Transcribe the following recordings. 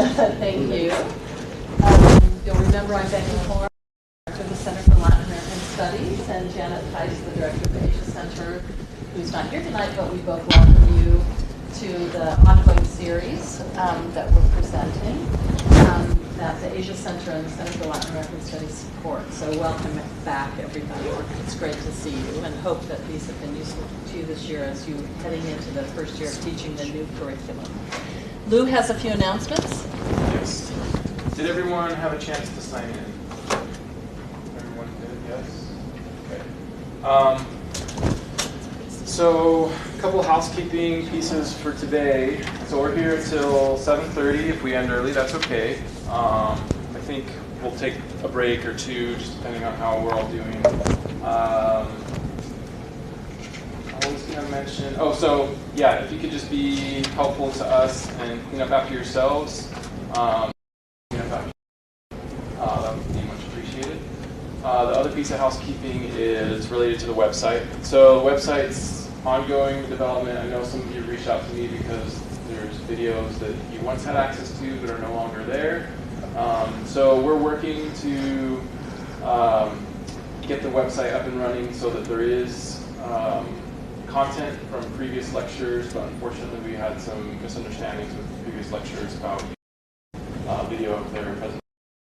Thank you. You'll remember I'm Becky Moore, Director of the Center for Latin American Studies, and Janet Tice, the Director of the Asia Center, who's not here tonight, but we both welcome you to the ongoing series that we're presenting that the Asia Center and the Center for Latin American Studies support. So welcome back, everybody. It's great to see you, and hope that these have been useful to you this year as you're heading into the first year of teaching the new curriculum. Lou has a few announcements. Yes. Did everyone have a chance to sign in? Everyone did, yes? Okay. So a couple housekeeping pieces for today. So we're here until 7:30. If we end early, that's okay. I think we'll take a break or two, just depending on how we're all doing. I was going to mention, if you could just be helpful to us and clean up after yourselves. That would be much appreciated. The other piece of housekeeping is related to the website. So the website's ongoing development. I know some of you reached out to me because there's videos that you once had access to but are no longer there. So we're working to get the website up and running so that there is content from previous lectures, but unfortunately we had some misunderstandings with previous lectures about video of their presentation.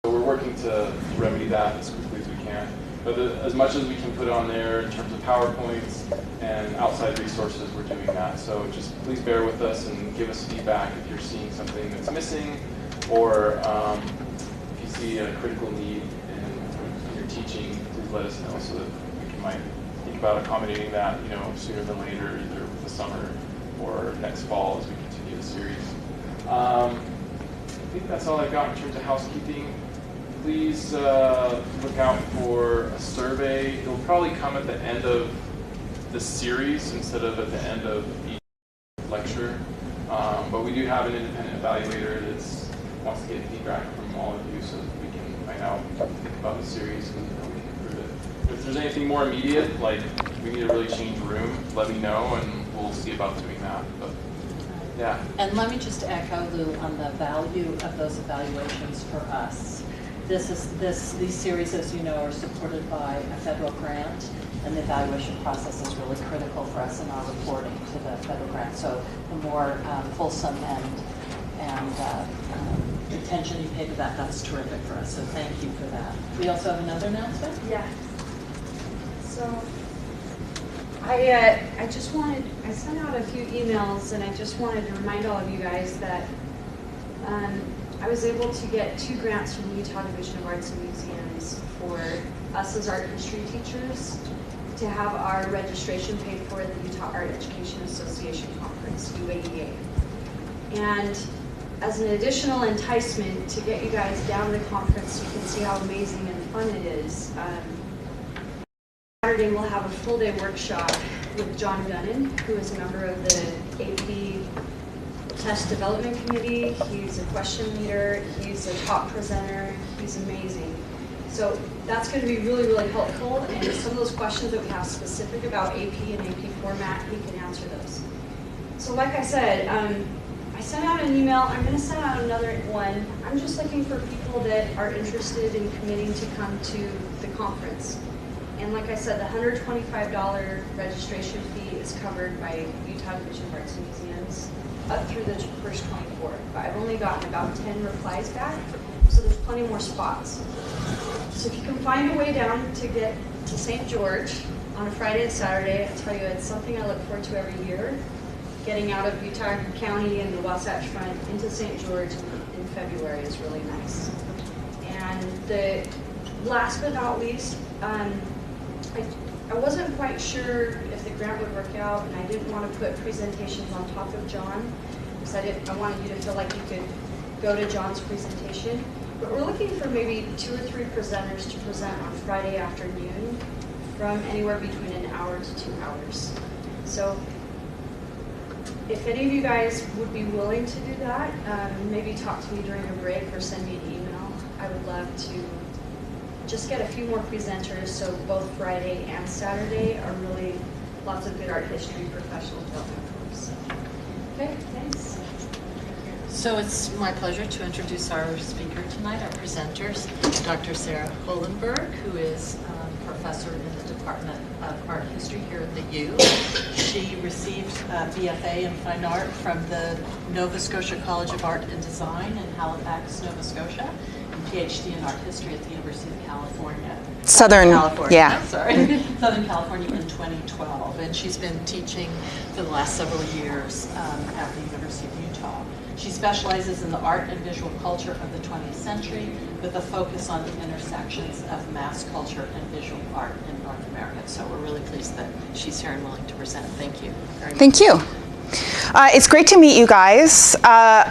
So we're working to remedy that as quickly as we can. But as much as we can put on there in terms of PowerPoints and outside resources, we're doing that. So just please bear with us and give us feedback if you're seeing something that's missing, or if you see a critical need in your teaching, please let us know so that we might think about accommodating that, sooner than later, either with the summer or next fall as we continue the series. I think that's all I've got in terms of housekeeping. Please look out for a survey. It'll probably come at the end of the series instead of at the end of each lecture. But we do have an independent evaluator that wants to get feedback from all of you so that we can find out what you think about the series and how we can improve it. If there's anything more immediate, like we need to really change room, let me know and we'll see about doing that. But, yeah. And let me just echo, Lou, on the value of those evaluations for us. These series, as you know, are supported by a federal grant, and the evaluation process is really critical for us in our reporting to the federal grant. So the more fulsome and attention you pay to that, that's terrific for us. So thank you for that. We also have another announcement? Yeah. So I sent out a few emails, and I just wanted to remind all of you guys that I was able to get 2 grants from the Utah Division of Arts and Museums for us as art history teachers to have our registration paid for at the Utah Art Education Association Conference, UAEA. And as an additional enticement to get you guys down to the conference so you can see how amazing and fun it is, Saturday we'll have a full-day workshop with John Gunnan, who is a member of the AP Test Development Committee. He's a question leader, he's a top presenter, he's amazing. So that's going to be really, really helpful, and some of those questions that we have specific about AP and AP format, he can answer those. So like I said, I sent out an email. I'm going to send out another one. I'm just looking for people that are interested in committing to come to the conference. And like I said, the $125 registration fee is covered by Utah Division of Arts and Museums up through the first 24. But I've only gotten about 10 replies back, so there's plenty more spots. So if you can find a way down to get to St. George on a Friday and Saturday, I tell you, it's something I look forward to every year. Getting out of Utah County and the Wasatch Front into St. George in February is really nice. And the last but not least, I wasn't quite sure if the grant would work out, and I didn't want to put presentations on top of John, because I wanted you to feel like you could go to John's presentation. But we're looking for maybe 2 or 3 presenters to present on Friday afternoon from anywhere between an hour to 2 hours. So if any of you guys would be willing to do that, maybe talk to me during a break or send me an email. I would love to just get a few more presenters, so both Friday and Saturday are really lots of good art history professional development folks. Okay, thanks. So it's my pleasure to introduce our speaker tonight, our presenters, Dr. Sarah Hollenberg, who is professor in the Department of Art History here at the U. She received a BFA in Fine Art from the Nova Scotia College of Art and Design in Halifax, Nova Scotia, and PhD in Art History at the University of California. Southern California, yeah. Sorry, Southern California in 2012, and she's been teaching for the last several years at the University of Utah. She specializes in the art and visual culture of the 20th century with a focus on the intersections of mass culture and visual art in North America. So we're really pleased that she's here and willing to present. Thank you very much. Thank you. It's great to meet you guys. I'm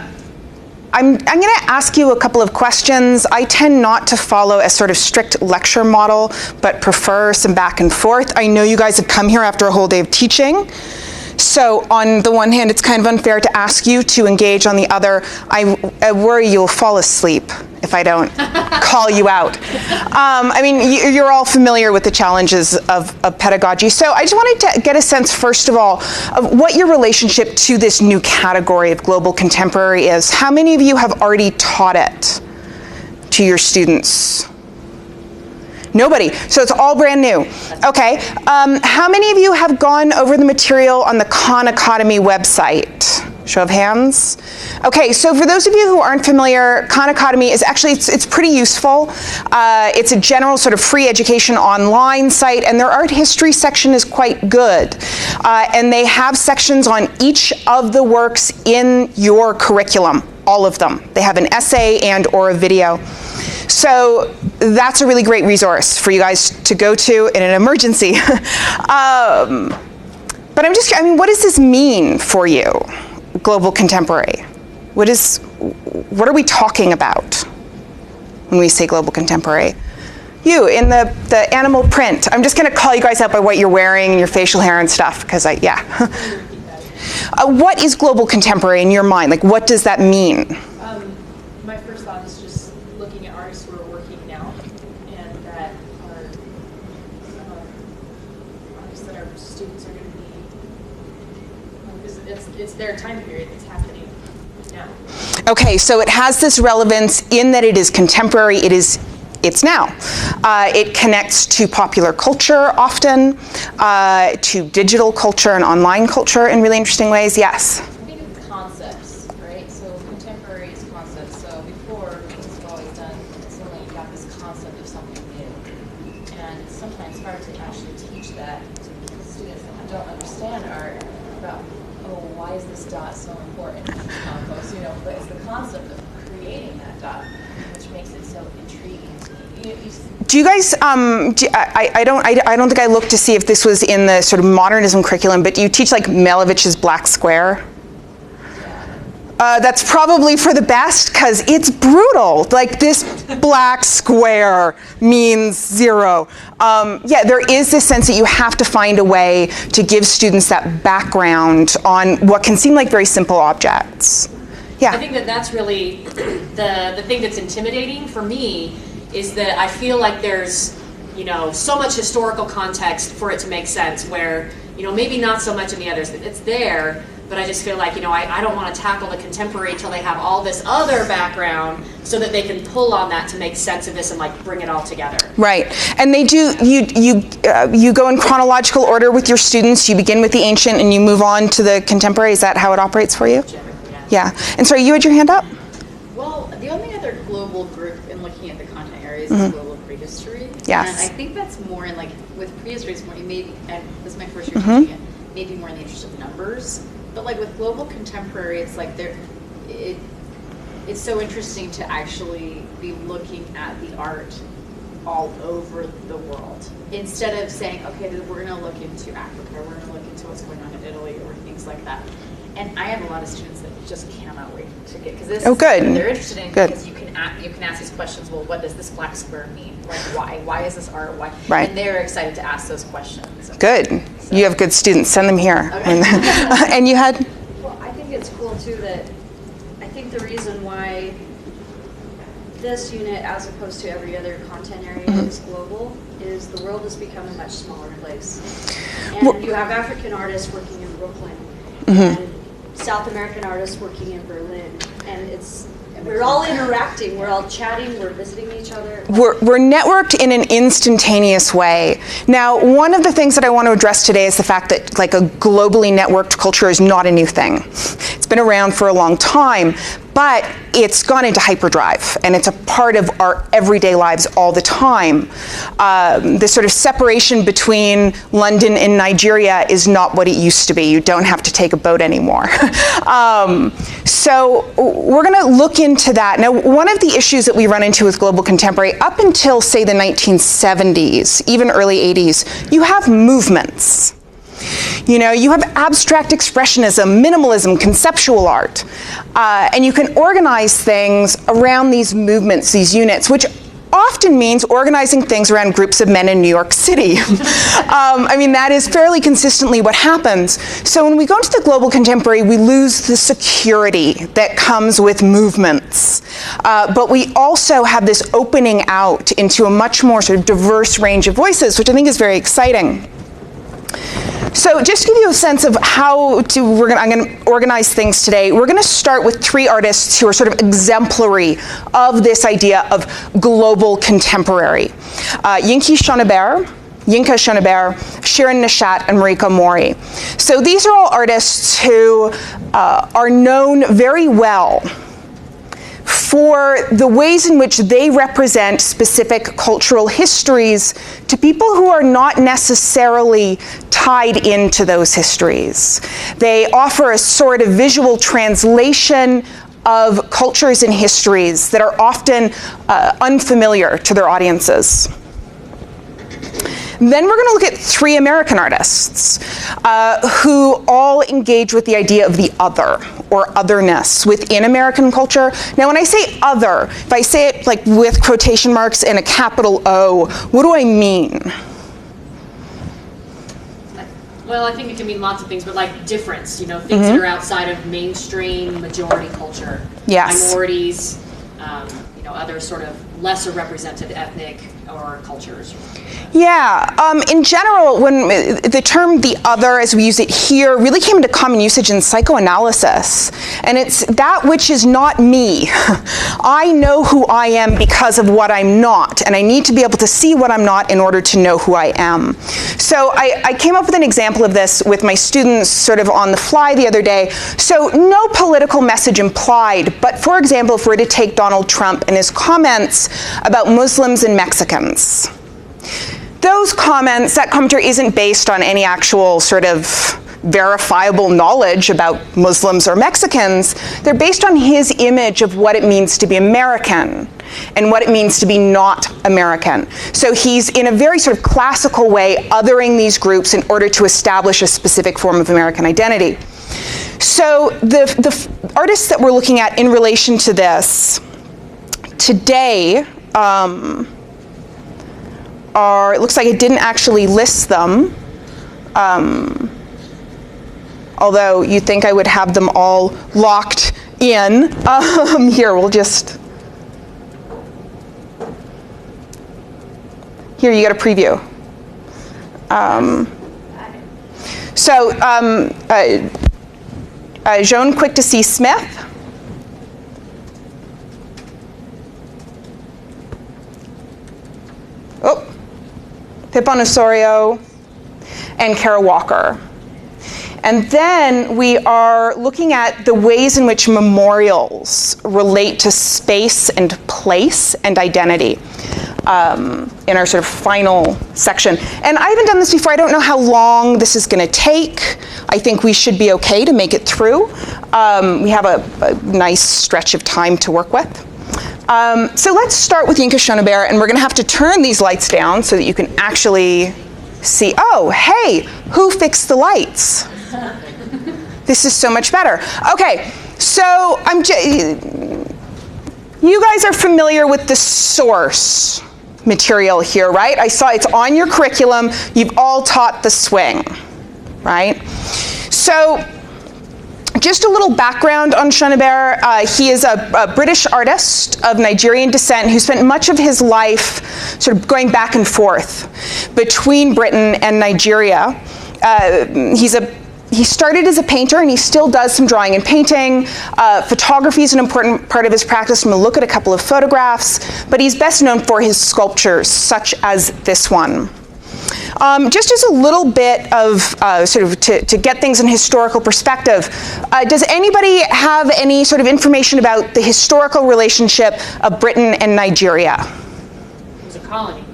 going to ask you a couple of questions. I tend not to follow a sort of strict lecture model, but prefer some back and forth. I know you guys have come here after a whole day of teaching. So on the one hand, it's kind of unfair to ask you to engage. On the other, I worry you'll fall asleep if I don't call you out. I mean, you're all familiar with the challenges of pedagogy. So I just wanted to get a sense, first of all, of what your relationship to this new category of global contemporary is. How many of you have already taught it to your students? Nobody. So it's all brand new. Okay. How many of you have gone over the material on the Khan Academy website? Show of hands. Okay, so for those of you who aren't familiar, Khan Academy is actually, it's pretty useful. It's a general sort of free education online site, and their art history section is quite good. And they have sections on each of the works in your curriculum, all of them. They have an essay and or a video. So that's a really great resource for you guys to go to in an emergency. But what does this mean for you, global contemporary? What are we talking about when we say global contemporary? You, in the animal print. I'm just going to call you guys out by what you're wearing and your facial hair and stuff, because what is global contemporary in your mind? Like, what does that mean? My first thought is just looking at artists who are working now, and that are artists that our students are going to be, because it's their time period that's happening now. Okay, so it has this relevance in that it is contemporary, it's now. It connects to popular culture often, to digital culture and online culture in really interesting ways. Yes? I think it's concepts, right? So contemporary is concepts. So before, things have always done, suddenly you got this concept of something new. And it's sometimes hard to actually teach that to students that don't understand art about, why is this dot so important in compost? But it's the concept of creating that dot, which makes it so intriguing to me. Do you guys, I don't think I looked to see if this was in the sort of modernism curriculum, but do you teach like Malevich's Black Square? That's probably for the best, because it's brutal. Like, this black square means zero. There is this sense that you have to find a way to give students that background on what can seem like very simple objects. Yeah. I think that's really the thing that's intimidating for me, is that I feel like there's, so much historical context for it to make sense, where, maybe not so much in the others. It's there, but I just feel like, I don't want to tackle the contemporary until they have all this other background, so that they can pull on that to make sense of this and like bring it all together. Right, and they do. You go in chronological order with your students. You begin with the ancient and you move on to the contemporary. Is that how it operates for you? Yeah. And sorry, you had your hand up? Well, the only other global group in looking at the content areas is global prehistory. Yes. And I think that's more in with prehistory, it's more, maybe, and this is my first year teaching it, maybe more in the interest of numbers. But with global contemporary, it's like it's so interesting to actually be looking at the art all over the world. Instead of saying, okay, we're going to look into Africa, we're going to look into what's going on in Italy, or things like that. And I have a lot of students that just cannot wait to get, because this is good. They're interested in, Good. because you can ask these questions. Well, what does this black square mean? Like, why is this art? Why? Right. And they're excited to ask those questions. Good. So. You have good students. Send them here. Okay. And you had? Well, I think it's cool too that I think the reason why this unit, as opposed to every other content area, is global, is the world has become a much smaller place. And you have African artists working in Brooklyn, and South American artists working in Berlin, and we're all interacting, we're all chatting, we're visiting each other. We're networked in an instantaneous way. Now, one of the things that I want to address today is the fact that like a globally networked culture is not a new thing. It's been around for a long time, but it's gone into hyperdrive, and it's a part of our everyday lives all the time. The sort of separation between London and Nigeria is not what it used to be. You don't have to take a boat anymore. So we're going to look into that. Now, one of the issues that we run into with global contemporary, up until, say, the 1970s, even early 80s, you have movements. You know, you have abstract expressionism, minimalism, conceptual art, and you can organize things around these movements, these units, which often means organizing things around groups of men in New York City. I mean, that is fairly consistently what happens. So when we go into the global contemporary, we lose the security that comes with movements. But we also have this opening out into a much more sort of diverse range of voices, which I think is very exciting. So just to give you a sense of how I'm going to organize things today, we're going to start with 3 artists who are sort of exemplary of this idea of global contemporary. Yinka Schonneberg, Sharon Neshat, and Mariko Mori. So these are all artists who are known very well for the ways in which they represent specific cultural histories to people who are not necessarily tied into those histories. They offer a sort of visual translation of cultures and histories that are often unfamiliar to their audiences. Then we're going to look at 3 American artists who all engage with the idea of the other or otherness within American culture. Now, when I say other, if I say it like with quotation marks and a capital O, what do I mean? Well, I think it can mean lots of things, but like difference, you know, things that are outside of mainstream majority culture. Yes. Minorities, you know, other sort of lesser represented ethnic or cultures. Yeah, in general, when the term the other, as we use it here, really came into common usage in psychoanalysis. And it's that which is not me. I know who I am because of what I'm not, and I need to be able to see what I'm not in order to know who I am. So I came up with an example of this with my students sort of on the fly the other day. So no political message implied, but for example, if we're to take Donald Trump and his comments about Muslims and Mexicans. Those comments, that commentary isn't based on any actual sort of verifiable knowledge about Muslims or Mexicans. They're based on his image of what it means to be American and what it means to be not American. So he's, in a very sort of classical way, othering these groups in order to establish a specific form of American identity. So the artists that we're looking at in relation to this today are, it looks like it didn't actually list them, although you'd think I would have them all locked in. Here, we'll just, here you get a preview. Joan Quick to See Smith. Oh. Pipon Osorio, and Kara Walker. And then we are looking at the ways in which memorials relate to space and place and identity in our sort of final section. And I haven't done this before. I don't know how long this is going to take. I think we should be okay to make it through. We have a nice stretch of time to work with. So let's start with Yinka Schonneberg, and we're going to have to turn these lights down so that you can actually see. Oh, hey, who fixed the lights? This is so much better. Okay, so you guys are familiar with the source material here, right? I saw it's on your curriculum. You've all taught the swing, right? So just a little background on Schonneberg. He is a British artist of Nigerian descent who spent much of his life sort of going back and forth between Britain and Nigeria. he started as a painter, and he still does some drawing and painting. Photography is an important part of his practice. I'm going to look at a couple of photographs, but he's best known for his sculptures, such as this one. Just as a little bit of sort of to get things in historical perspective, does anybody have any sort of information about the historical relationship of Britain and Nigeria? It was a colony.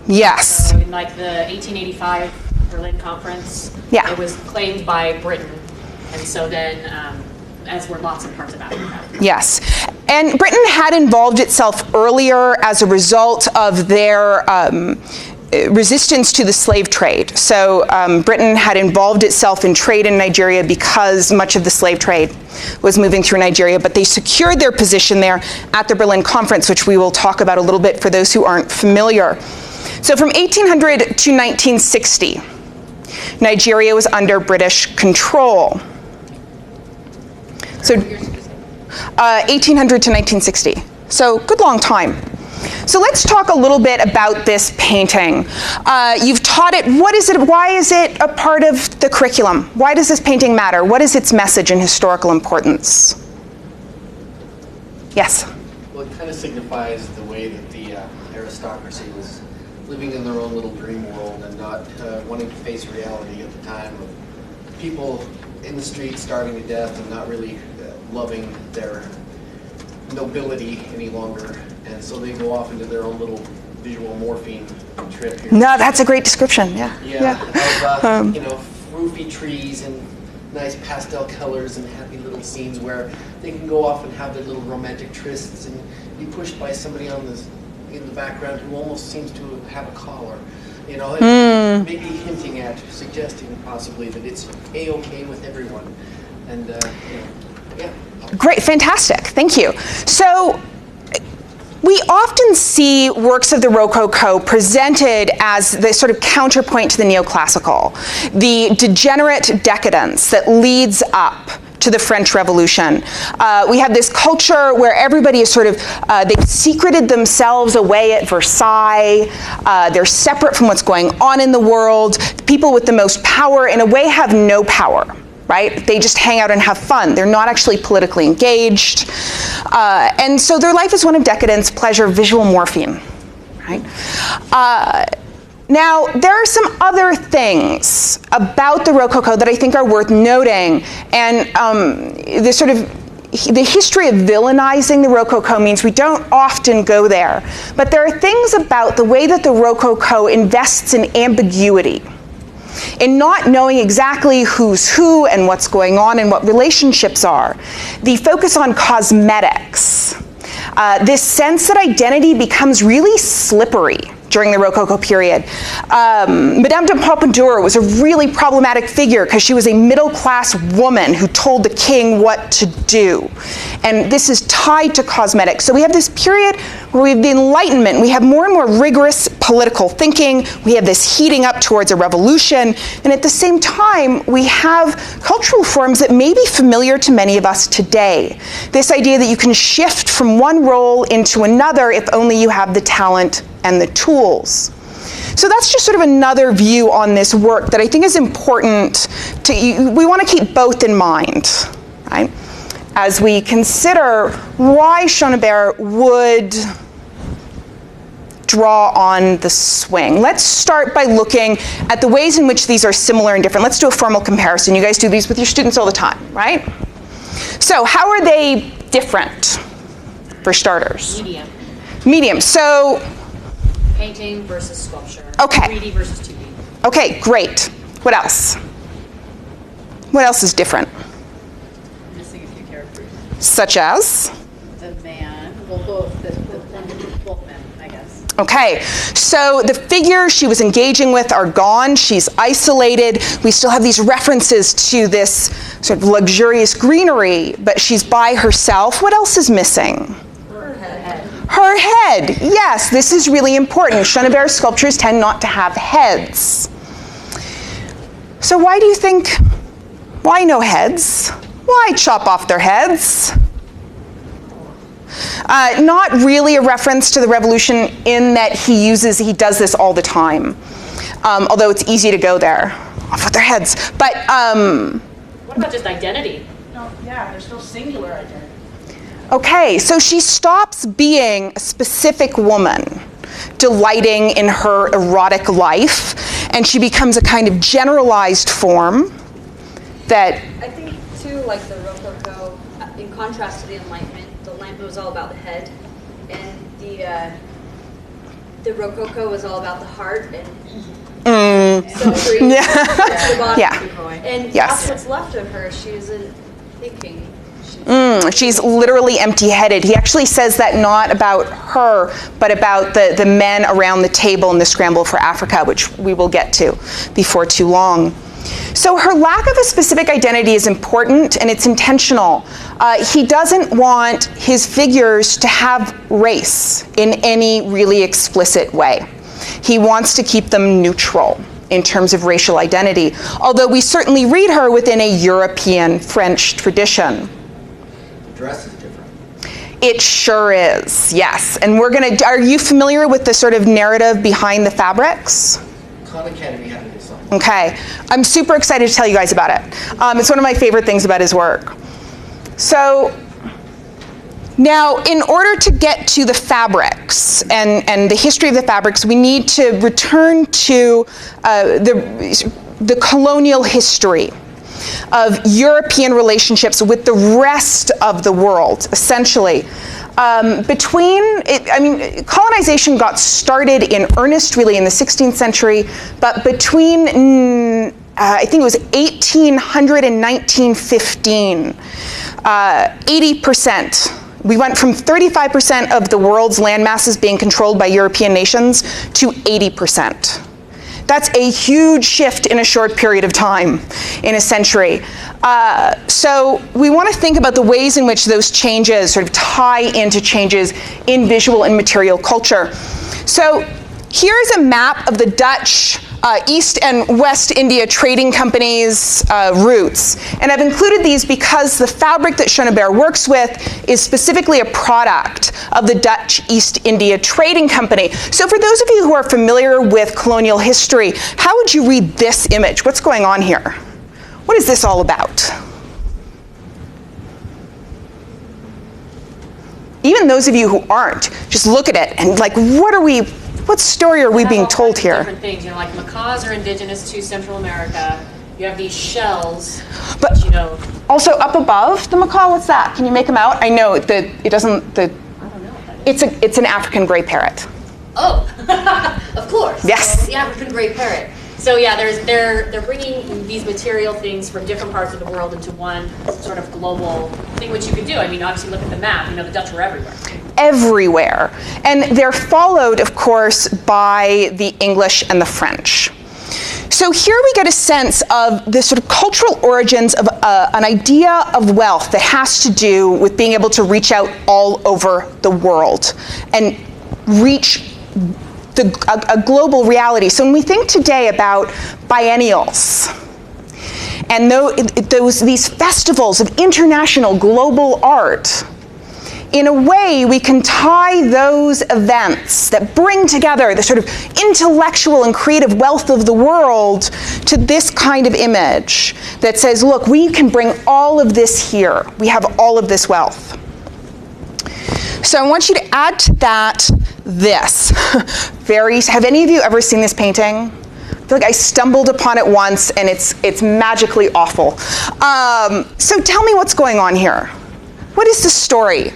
Yes. So in like the 1885 Berlin Conference, Yeah. it was claimed by Britain, and so then, as were lots of parts of Africa. Yes. And Britain had involved itself earlier as a result of their resistance to the slave trade. So Britain had involved itself in trade in Nigeria because much of the slave trade was moving through Nigeria, but they secured their position there at the Berlin Conference, which we will talk about a little bit for those who aren't familiar. So from 1800 to 1960, Nigeria was under British control. So 1800 to 1960. So good long time. So let's talk a little bit about this painting. You've taught it. What is it? Why is it a part of the curriculum? Why does this painting matter? What is its message and historical importance? Yes? Well, it kind of signifies the way that the aristocracy was living in their own little dream world and not wanting to face reality at the time of people in the streets starving to death and not really loving their nobility any longer. And so they go off into their own little visual morphine trip here. No, that's a great description. Yeah. Of, you know, roofy trees and nice pastel colors and happy little scenes where they can go off and have their little romantic trysts and be pushed by somebody in the background who almost seems to have a collar. You know, and maybe hinting at, suggesting possibly that it's A-okay with everyone. And, you know, yeah. Great, fantastic, thank you. So we often see works of the Rococo presented as the sort of counterpoint to the neoclassical, the degenerate decadence that leads up to the French Revolution. We have this culture where everybody is sort of, they've secreted themselves away at Versailles. They're separate from what's going on in the world. People with the most power, in a way, have no power. Right? They just hang out and have fun. They're not actually politically engaged. And so their life is one of decadence, pleasure, visual morphine. Right? Now, there are some other things about the Rococo that I think are worth noting. And the history of villainizing the Rococo means we don't often go there. But there are things about the way that the Rococo invests in ambiguity, in not knowing exactly who's who and what's going on and what relationships are. The focus on cosmetics. This sense that identity becomes really slippery during the Rococo period. Madame de Pompadour was a really problematic figure because she was a middle-class woman who told the king what to do. And this is tied to cosmetics. So we have this period where we have the Enlightenment. We have more and more rigorous political thinking. We have this heating up towards a revolution. And at the same time, we have cultural forms that may be familiar to many of us today. This idea that you can shift from one role into another if only you have the talent and the tools. So that's just sort of another view on this work that I think is important we want to keep both in mind, right? As we consider why Schonenberg would draw on the swing. Let's start by looking at the ways in which these are similar and different. Let's do a formal comparison. You guys do these with your students all the time, right? So how are they different, for starters? Medium. Medium. So Painting versus sculpture. Okay. 3D versus 2D. okay, great. What else? What else is different? Missing a few characters. Such as? The man, well, both men, I guess. Okay, so the figures she was engaging with are gone. She's isolated. We still have these references to this sort of luxurious greenery, but she's by herself. What else is missing? Her head. Yes, this is really important. Schonenberg's sculptures tend not to have heads. So why do you think, why no heads? Why chop off their heads? Not really a reference to the revolution in that he does this all the time, although it's easy to go there. off with their heads. But What about just identity? No, yeah, there's no singular identity. okay, so she stops being a specific woman, delighting in her erotic life, and she becomes a kind of generalized form that, I think too, like the Rococo, in contrast to the Enlightenment was all about the head, and the Rococo was all about the heart and suffering the body. Yeah. And Yes. that's what's left of her. She isn't thinking. she's literally empty-headed. He actually says that not about her, but about the men around the table in the scramble for Africa, which we will get to before too long. So her lack of a specific identity is important, and it's intentional. He doesn't want his figures to have race in any really explicit way. He wants to keep them neutral in terms of racial identity, although we certainly read her within a European French tradition. The dress is different. It sure is, yes. And are you familiar with the sort of narrative behind the fabrics? Khan Academy had a design. Okay, I'm super excited to tell you guys about it. It's one of my favorite things about his work. So now, in order to get to the fabrics and the history of the fabrics, we need to return to the colonial history of European relationships with the rest of the world, essentially. Colonization got started in earnest really in the 16th century, but between, I think it was 1800 and 1915, 80%. We went from 35% of the world's land masses being controlled by European nations to 80%. That's a huge shift in a short period of time, in a century. So we want to think about the ways in which those changes sort of tie into changes in visual and material culture. So here's a map of the Dutch East and West India Trading Company's routes. And I've included these because the fabric that Hollenberg works with is specifically a product of the Dutch East India Trading Company. So for those of you who are familiar with colonial history, how would you read this image? What's going on here? What is this all about? Even those of you who aren't, just look at it and like, what story are we being told here? Different things, like macaws are indigenous to Central America. You have these shells, but which, also up above the macaw, what's that? Can you make them out? I know that it doesn't. I don't know what that is. It's an African gray parrot. Oh, of course. Yes. The African gray parrot. So yeah, they're bringing these material things from different parts of the world into one sort of global thing, which you could do. I mean, obviously look at the map. The Dutch were everywhere. Everywhere. And they're followed, of course, by the English and the French. So here we get a sense of the sort of cultural origins of an idea of wealth that has to do with being able to reach out all over the world and reach a global reality. So when we think today about biennials and these festivals of international global art, in a way we can tie those events that bring together the sort of intellectual and creative wealth of the world to this kind of image that says, look, we can bring all of this here. We have all of this wealth. So I want you to add to that this. Have any of you ever seen this painting? I feel like I stumbled upon it once and it's magically awful. So tell me what's going on here. What is the story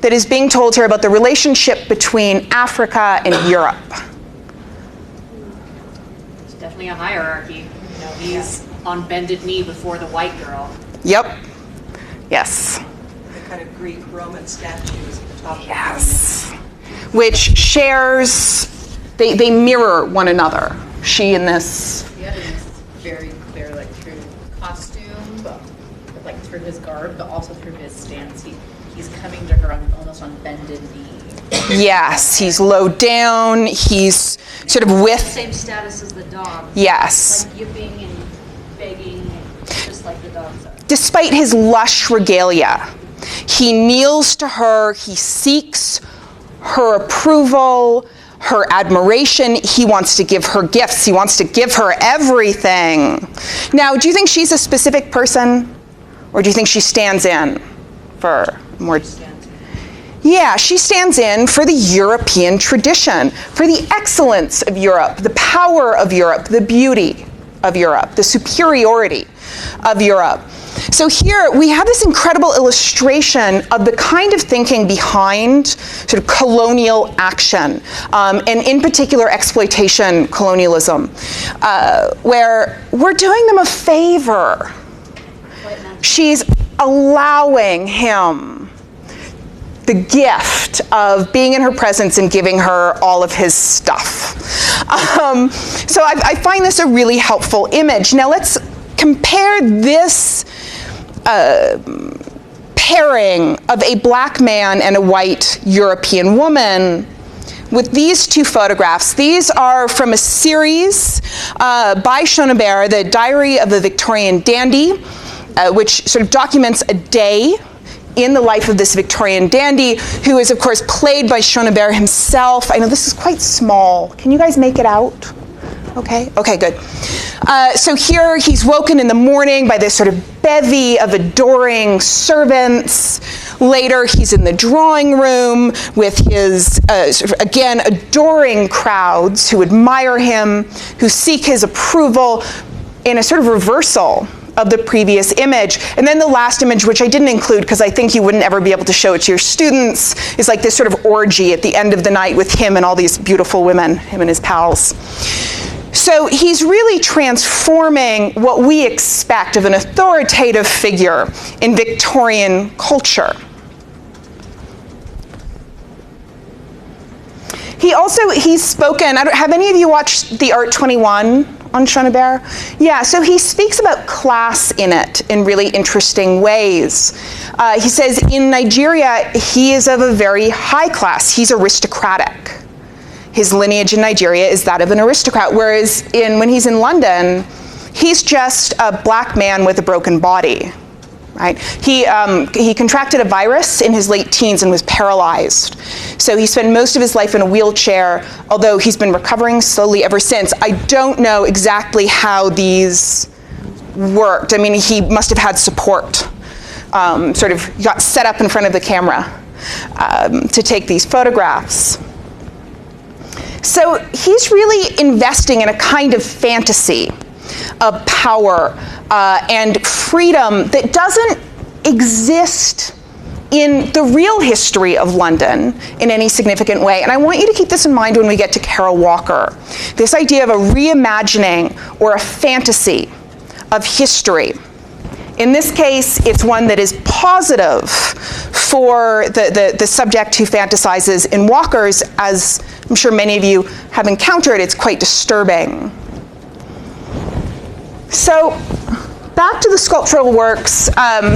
that is being told here about the relationship between Africa and Europe? It's definitely a hierarchy. He's on bended knee before the white girl. Yep. Yes. The kind of Greek Roman statues at the top. Yes. Which shares, they mirror one another. She and this. The evidence is very clear, like through costume, but like through his garb, but also through his stance. He's coming to her almost on bended knee. Yes, he's low down. He's sort of with. Same status as the dog. Yes. Like yipping and begging, just like the dogs are. Despite his lush regalia, he kneels to her. He seeks her approval, her admiration. He wants to give her gifts. He wants to give her everything. Now, do you think she's a specific person, or do you think she stands in for more? Yeah, she stands in for the European tradition, for the excellence of Europe, the power of Europe, the beauty of Europe, the superiority of Europe. So here we have this incredible illustration of the kind of thinking behind sort of colonial action, and in particular exploitation colonialism, where we're doing them a favor. She's allowing him the gift of being in her presence and giving her all of his stuff. So I find this a really helpful image. Now let's compare this pairing of a black man and a white European woman with these two photographs. These are from a series by Hollenberg, The Diary of a Victorian Dandy, which sort of documents a day in the life of this Victorian dandy, who is, of course, played by Hollenberg himself. I know this is quite small. Can you guys make it out? Okay, good. So here he's woken in the morning by this sort of bevy of adoring servants. Later he's in the drawing room with his, again, adoring crowds who admire him, who seek his approval, in a sort of reversal of the previous image. And then the last image, which I didn't include because I think you wouldn't ever be able to show it to your students, is like this sort of orgy at the end of the night with him and all these beautiful women, him and his pals. So he's really transforming what we expect of an authoritative figure in Victorian culture. He's spoken, have any of you watched The Art 21? On Hollenberg? Yeah, so he speaks about class in it in really interesting ways. He says in Nigeria, he is of a very high class. He's aristocratic. His lineage in Nigeria is that of an aristocrat, whereas when he's in London, he's just a black man with a broken body. Right? He contracted a virus in his late teens and was paralyzed. So he spent most of his life in a wheelchair, although he's been recovering slowly ever since. I don't know exactly how these worked. I mean, he must have had support, sort of got set up in front of the camera to take these photographs. So he's really investing in a kind of fantasy of power and freedom that doesn't exist in the real history of London in any significant way. And I want you to keep this in mind when we get to Carol Walker. This idea of a reimagining or a fantasy of history. In this case, it's one that is positive for the subject who fantasizes. In Walker's, as I'm sure many of you have encountered, it's quite disturbing. So, back to the sculptural works.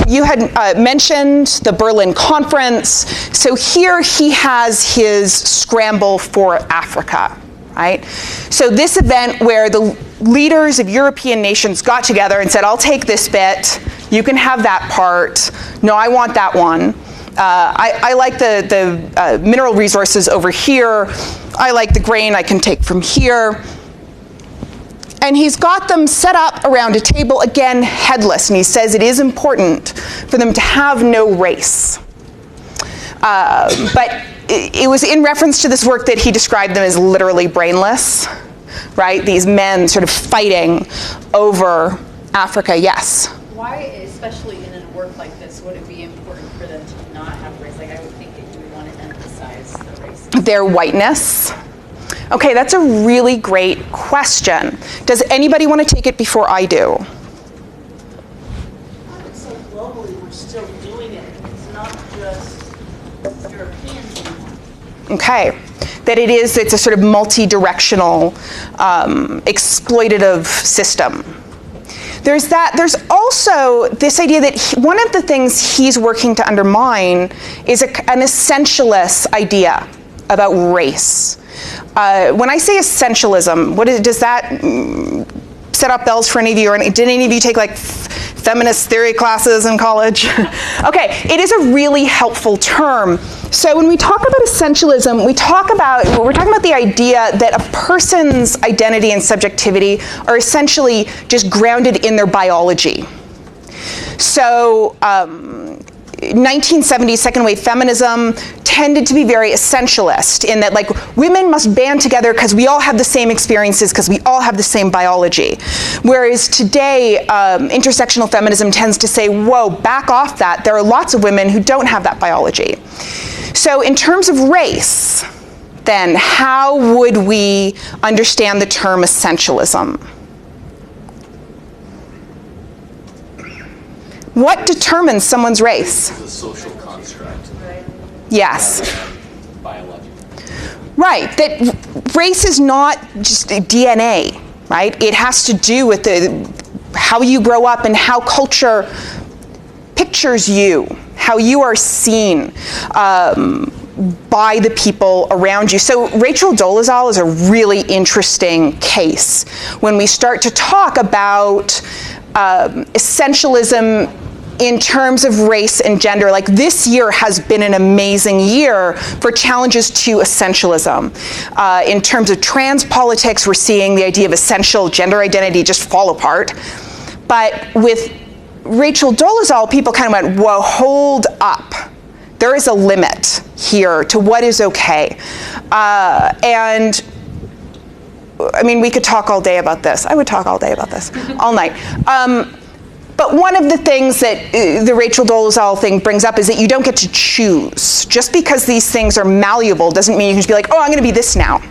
You had mentioned the Berlin Conference. So here he has his scramble for Africa, right? So this event where the leaders of European nations got together and said, I'll take this bit, you can have that part, no, I want that one. I like the mineral resources over here, I like the grain I can take from here. And he's got them set up around a table, again, headless. And he says it is important for them to have no race. But it was in reference to this work that he described them as literally brainless, right? These men sort of fighting over Africa, yes? Why, especially in a work like this, would it be important for them to not have race? Like, I would think that you would want to emphasize the race. Their whiteness. Okay, that's a really great question. Does anybody want to take it before I do? So globally, we're still doing it. It's not just Europeans anymore. Okay, that it's a sort of multi-directional, exploitative system. There's that. There's also this idea that one of the things he's working to undermine is an essentialist idea about race. When I say essentialism, does that set up bells for any of you? Or did any of you take like feminist theory classes in college. Okay, it is a really helpful term. So when we talk about essentialism, we're talking about the idea that a person's identity and subjectivity are essentially just grounded in their biology. So 1970s second wave feminism tended to be very essentialist in that, like, women must band together because we all have the same experiences, because we all have the same biology. Whereas today, intersectional feminism tends to say, whoa, back off that. There are lots of women who don't have that biology. So in terms of race, then, how would we understand the term essentialism? What determines someone's race? It's a social construct. Yes. Biological. Right, that race is not just DNA, right? It has to do with how you grow up and how culture pictures you, how you are seen by the people around you. So Rachel Dolezal is a really interesting case when we start to talk about essentialism in terms of race and gender. Like, this year has been an amazing year for challenges to essentialism. In terms of trans politics, we're seeing the idea of essential gender identity just fall apart. But with Rachel Dolezal, people kind of went, whoa, hold up. There is a limit here to what is okay. And I mean, we could talk all day about this. I would talk all day about this, all night. But one of the things that the Rachel Dolezal thing brings up is that you don't get to choose. Just because these things are malleable doesn't mean you can just be like, oh, I'm going to be this now.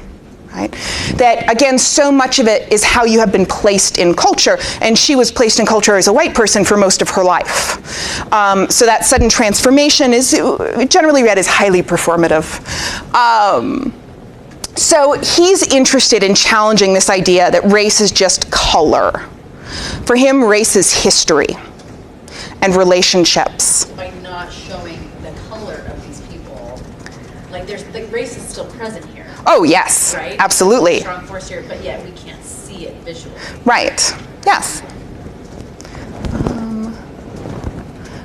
Right? That, again, so much of it is how you have been placed in culture, and she was placed in culture as a white person for most of her life. So that sudden transformation is generally read as highly performative. So he's interested in challenging this idea that race is just color. For him, race is history and relationships. By not showing the color of these people, like, the race is still present here. Oh, yes, right? Absolutely. Strong force here, but yet we can't see it visually. Right, yes.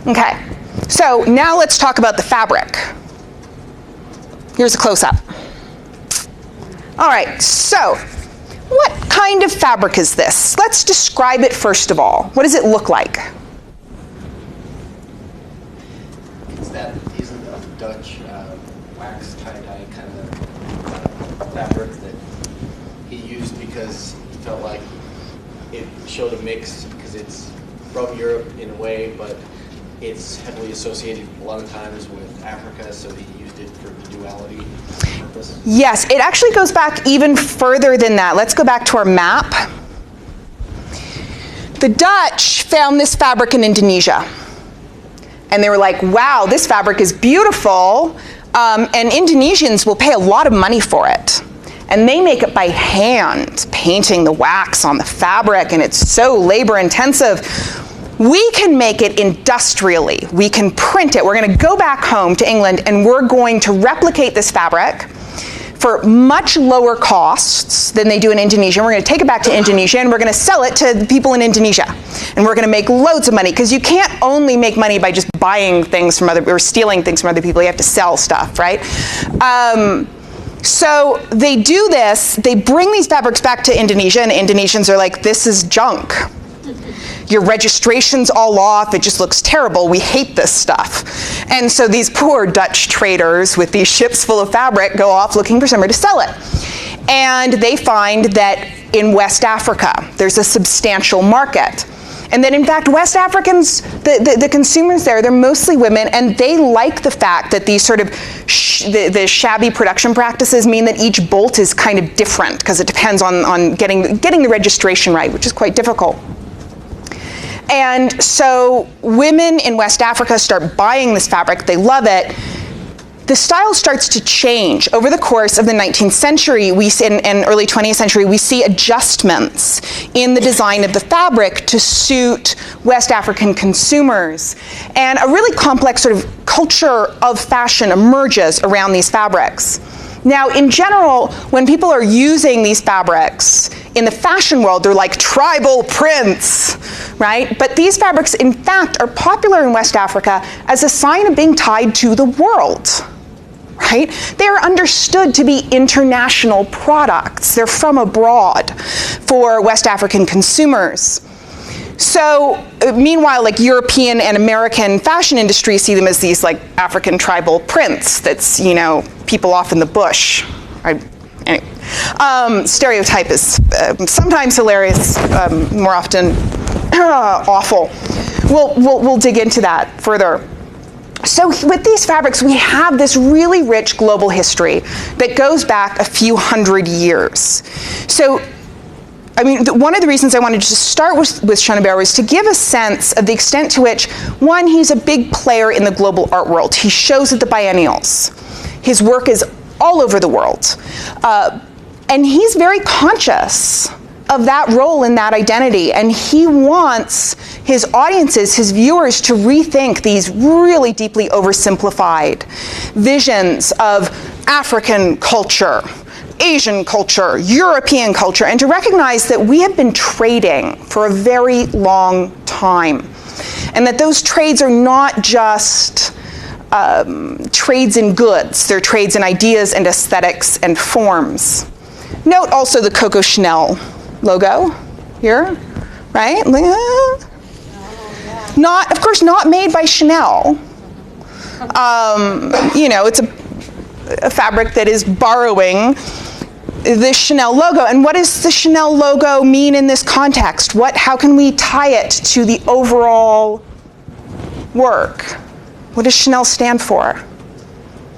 Okay, so now let's talk about the fabric. Here's a close-up. All right, so what kind of fabric is this? Let's describe it first of all. What does it look like? Isn't a Dutch wax tie-dye kind of fabric that he used because he felt like it showed a mix, because it's from Europe in a way, but it's heavily associated a lot of times with Africa, so he used it for the duality purpose. Yes, it actually goes back even further than that. Let's go back to our map. The Dutch found this fabric in Indonesia. And they were like, wow, this fabric is beautiful, and Indonesians will pay a lot of money for it. And they make it by hand, painting the wax on the fabric, and it's so labor intensive. We can make it industrially. We can print it. We're going to go back home to England, and we're going to replicate this fabric for much lower costs than they do in Indonesia. We're going to take it back to Indonesia, and we're going to sell it to the people in Indonesia. And we're going to make loads of money, because you can't only make money by just buying things from or stealing things from other people. You have to sell stuff, right? So they do this. They bring these fabrics back to Indonesia, and Indonesians are like, this is junk. Your registration's all off, it just looks terrible, we hate this stuff. And so these poor Dutch traders with these ships full of fabric go off looking for somewhere to sell it. And they find that in West Africa, there's a substantial market. And that in fact, West Africans, the consumers there, they're mostly women, and they like the fact that these sort of the shabby production practices mean that each bolt is kind of different, because it depends on getting the registration right, which is quite difficult. And so women in West Africa start buying this fabric, they love it. The style starts to change. Over the course of the 19th century, and early 20th century, we see adjustments in the design of the fabric to suit West African consumers. And a really complex sort of culture of fashion emerges around these fabrics. Now, in general, when people are using these fabrics, in the fashion world, they're like tribal prints, right? But these fabrics, in fact, are popular in West Africa as a sign of being tied to the world, right? They are understood to be international products. They're from abroad for West African consumers. So, meanwhile, like European and American fashion industries see them as these like African tribal prints that's, you know, people off in the bush. Anyway, stereotype is sometimes hilarious, more often awful. We'll dig into that further. So with these fabrics, we have this really rich global history that goes back a few hundred years. So, I mean, one of the reasons I wanted to start with Schoenberg was to give a sense of the extent to which, one, he's a big player in the global art world. He shows at the biennials. His work is all over the world. And he's very conscious of that role and that identity. And he wants his audiences, his viewers, to rethink these really deeply oversimplified visions of African culture, Asian culture, European culture, and to recognize that we have been trading for a very long time. And that those trades are not just trades in goods, they're trades in ideas and aesthetics and forms. Note also the Coco Chanel logo here, right? Not, of course, not made by Chanel. You know, it's a fabric that is borrowing the Chanel logo. And what does the Chanel logo mean in this context? How can we tie it to the overall work? What does Chanel stand for?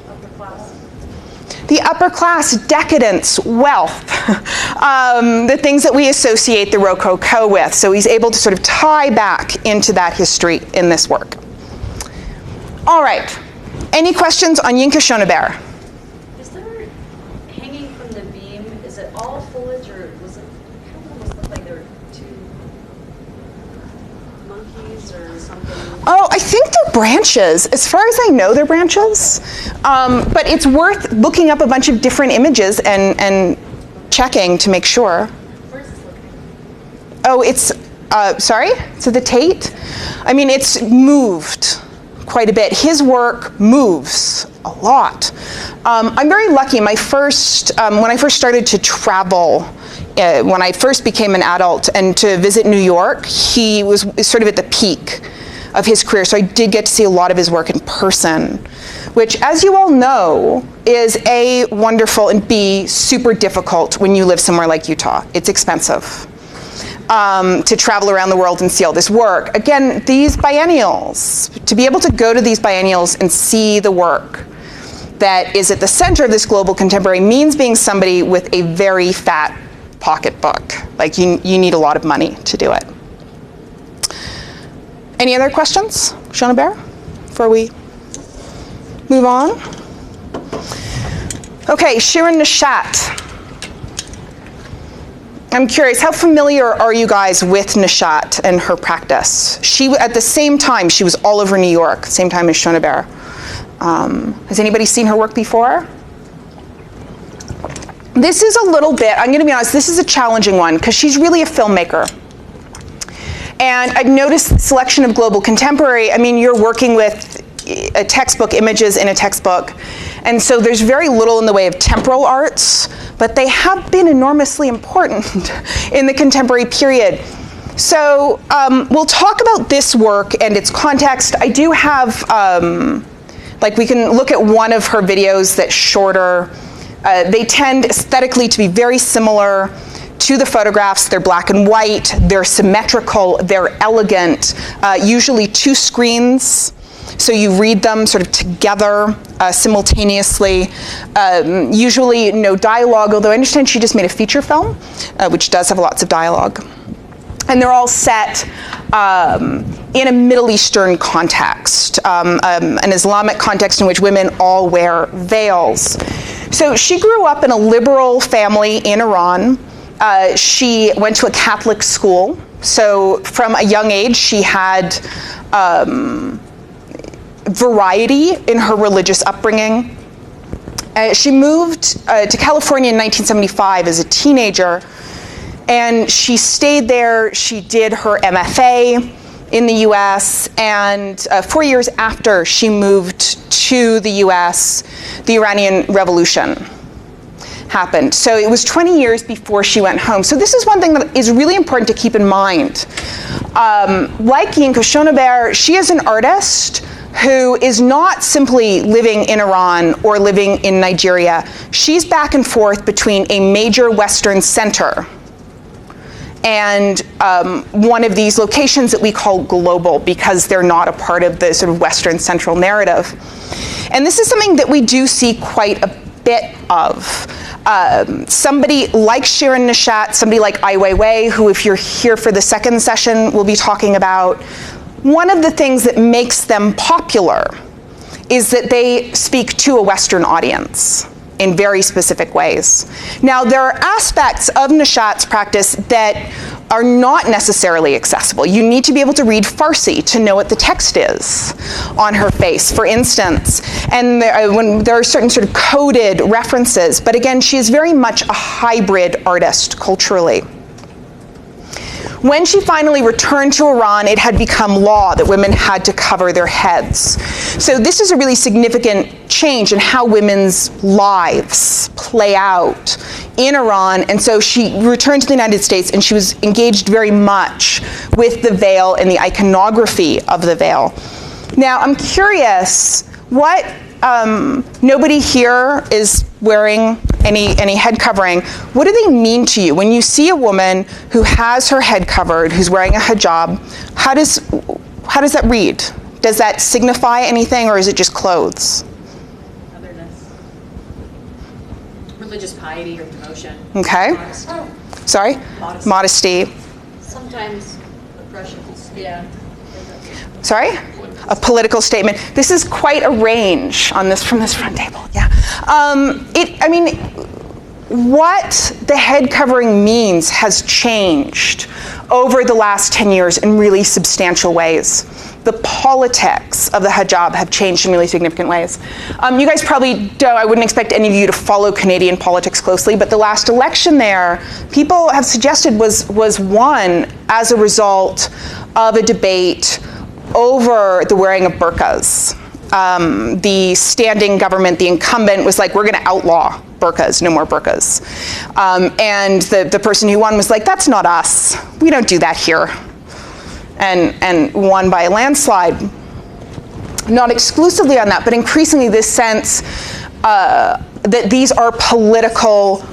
Upper class. The upper class, decadence, wealth, the things that we associate the Rococo with. So he's able to sort of tie back into that history in this work. All right, any questions on Yinka Schoenberg? Is there hanging from the beam, is it all foliage or was it, kind of almost looked like there were two monkeys or something? Oh, I think they're branches. As far as I know, they're branches. But it's worth looking up a bunch of different images and checking to make sure. Where's this located? Oh, it's, sorry? So the Tate? I mean, it's moved quite a bit. His work moves a lot. I'm very lucky. When I first started to travel, when I first became an adult and to visit New York, he was sort of at the peak of his career, so I did get to see a lot of his work in person, which, as you all know, is A, wonderful, and B, super difficult when you live somewhere like Utah. It's expensive to travel around the world and see all this work. Again, these biennials, to be able to go to these biennials and see the work that is at the center of this global contemporary means being somebody with a very fat pocketbook. Like, you need a lot of money to do it. Any other questions, Schoenberg, before we move on? Okay, Shirin Neshat. I'm curious, how familiar are you guys with Neshat and her practice? At the same time, she was all over New York, same time as Schoenberg. Has anybody seen her work before? This is a little bit, I'm going to be honest, this is a challenging one because she's really a filmmaker. And I've noticed the selection of global contemporary. I mean, you're working with a textbook, images in a textbook. And so there's very little in the way of temporal arts, but they have been enormously important in the contemporary period. So we'll talk about this work and its context. I do have, like, we can look at one of her videos that's shorter. They tend aesthetically to be very similar to the photographs. They're black and white, they're symmetrical, they're elegant, usually two screens, so you read them sort of together simultaneously. Usually no dialogue, although I understand she just made a feature film, which does have lots of dialogue. And they're all set in a Middle Eastern context, an Islamic context in which women all wear veils. So she grew up in a liberal family in Iran. She went to a Catholic school, so from a young age she had variety in her religious upbringing. She moved to California in 1975 as a teenager, And she stayed there. She did her MFA in the US, and 4 years after she moved to the US, the Iranian Revolution happened. So it was 20 years before she went home. So this is one thing that is really important to keep in mind. Like Yinka Schonberg, she is an artist who is not simply living in Iran or living in Nigeria. She's back and forth between a major Western center and one of these locations that we call global, because they're not a part of the sort of Western central narrative. And this is something that we do see quite a bit of. Somebody like Shirin Neshat, somebody like Ai Weiwei, who if you're here for the second session, we'll be talking about, one of the things that makes them popular is that they speak to a Western audience in very specific ways. Now, there are aspects of Neshat's practice that are not necessarily accessible. You need to be able to read Farsi to know what the text is on her face, for instance. And when there are certain sort of coded references, but again, she is very much a hybrid artist culturally. When she finally returned to Iran, it had become law that women had to cover their heads. So this is a really significant change in how women's lives play out in Iran. And so she returned to the United States, and she was engaged very much with the veil and the iconography of the veil. Now, I'm curious, what, nobody here is wearing any head covering. What do they mean to you? When you see a woman who has her head covered, who's wearing a hijab, how does that read? Does that signify anything, or is it just clothes? Otherness. Religious piety or devotion. Okay. Modesty. Sorry? Modesty. Sometimes oppression. Yeah. Sorry? A political statement. This is quite a range on this, from this front table. Yeah. I mean, what the head covering means has changed over the last 10 years in really substantial ways. The politics of the hijab have changed in really significant ways. You guys probably don't, I wouldn't expect any of you to follow Canadian politics closely, but the last election there, people have suggested was won as a result of a debate over the wearing of burqas. The standing government, the incumbent, was like, we're going to outlaw burqas, no more burqas. And the person who won was like, that's not us. We don't do that here. And won by a landslide. Not exclusively on that, but increasingly this sense that these are political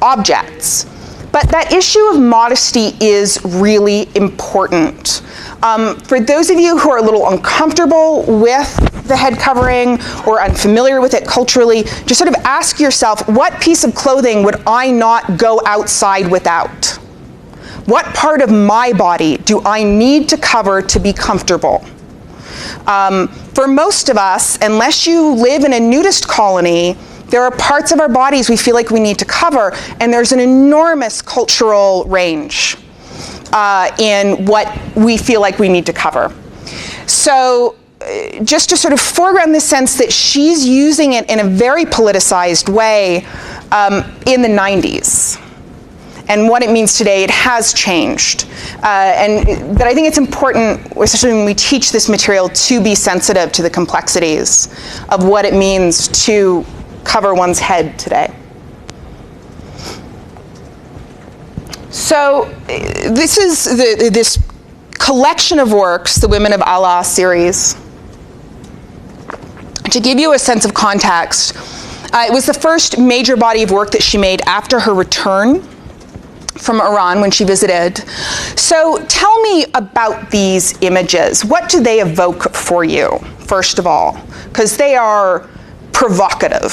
objects. But that issue of modesty is really important. For those of you who are a little uncomfortable with the head covering or unfamiliar with it culturally, just sort of ask yourself, what piece of clothing would I not go outside without? What part of my body do I need to cover to be comfortable? For most of us, unless you live in a nudist colony, there are parts of our bodies we feel like we need to cover, and there's an enormous cultural range in what we feel like we need to cover. So just to sort of foreground the sense that she's using it in a very politicized way in the 90s. And what it means today, it has changed. But I think it's important, especially when we teach this material, to be sensitive to the complexities of what it means to cover one's head today. So this is this collection of works, the Women of Allah series. To give you a sense of context, it was the first major body of work that she made after her return from Iran when she visited. So tell me about these images. What do they evoke for you, first of all? Because they are provocative.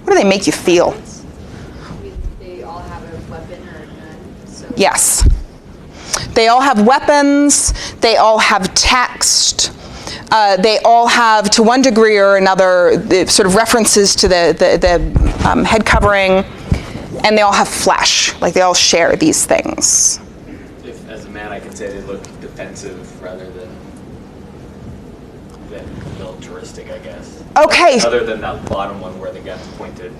What do they make you feel? They all have a weapon or a gun. So Yes. They all have weapons, they all have text, they all have, to one degree or another, the sort of references to the head covering, and they all have flesh, like they all share these things. If, as a man, I can say they look defensive rather than militaristic, I guess. Okay. Other than that bottom one where the gun's pointed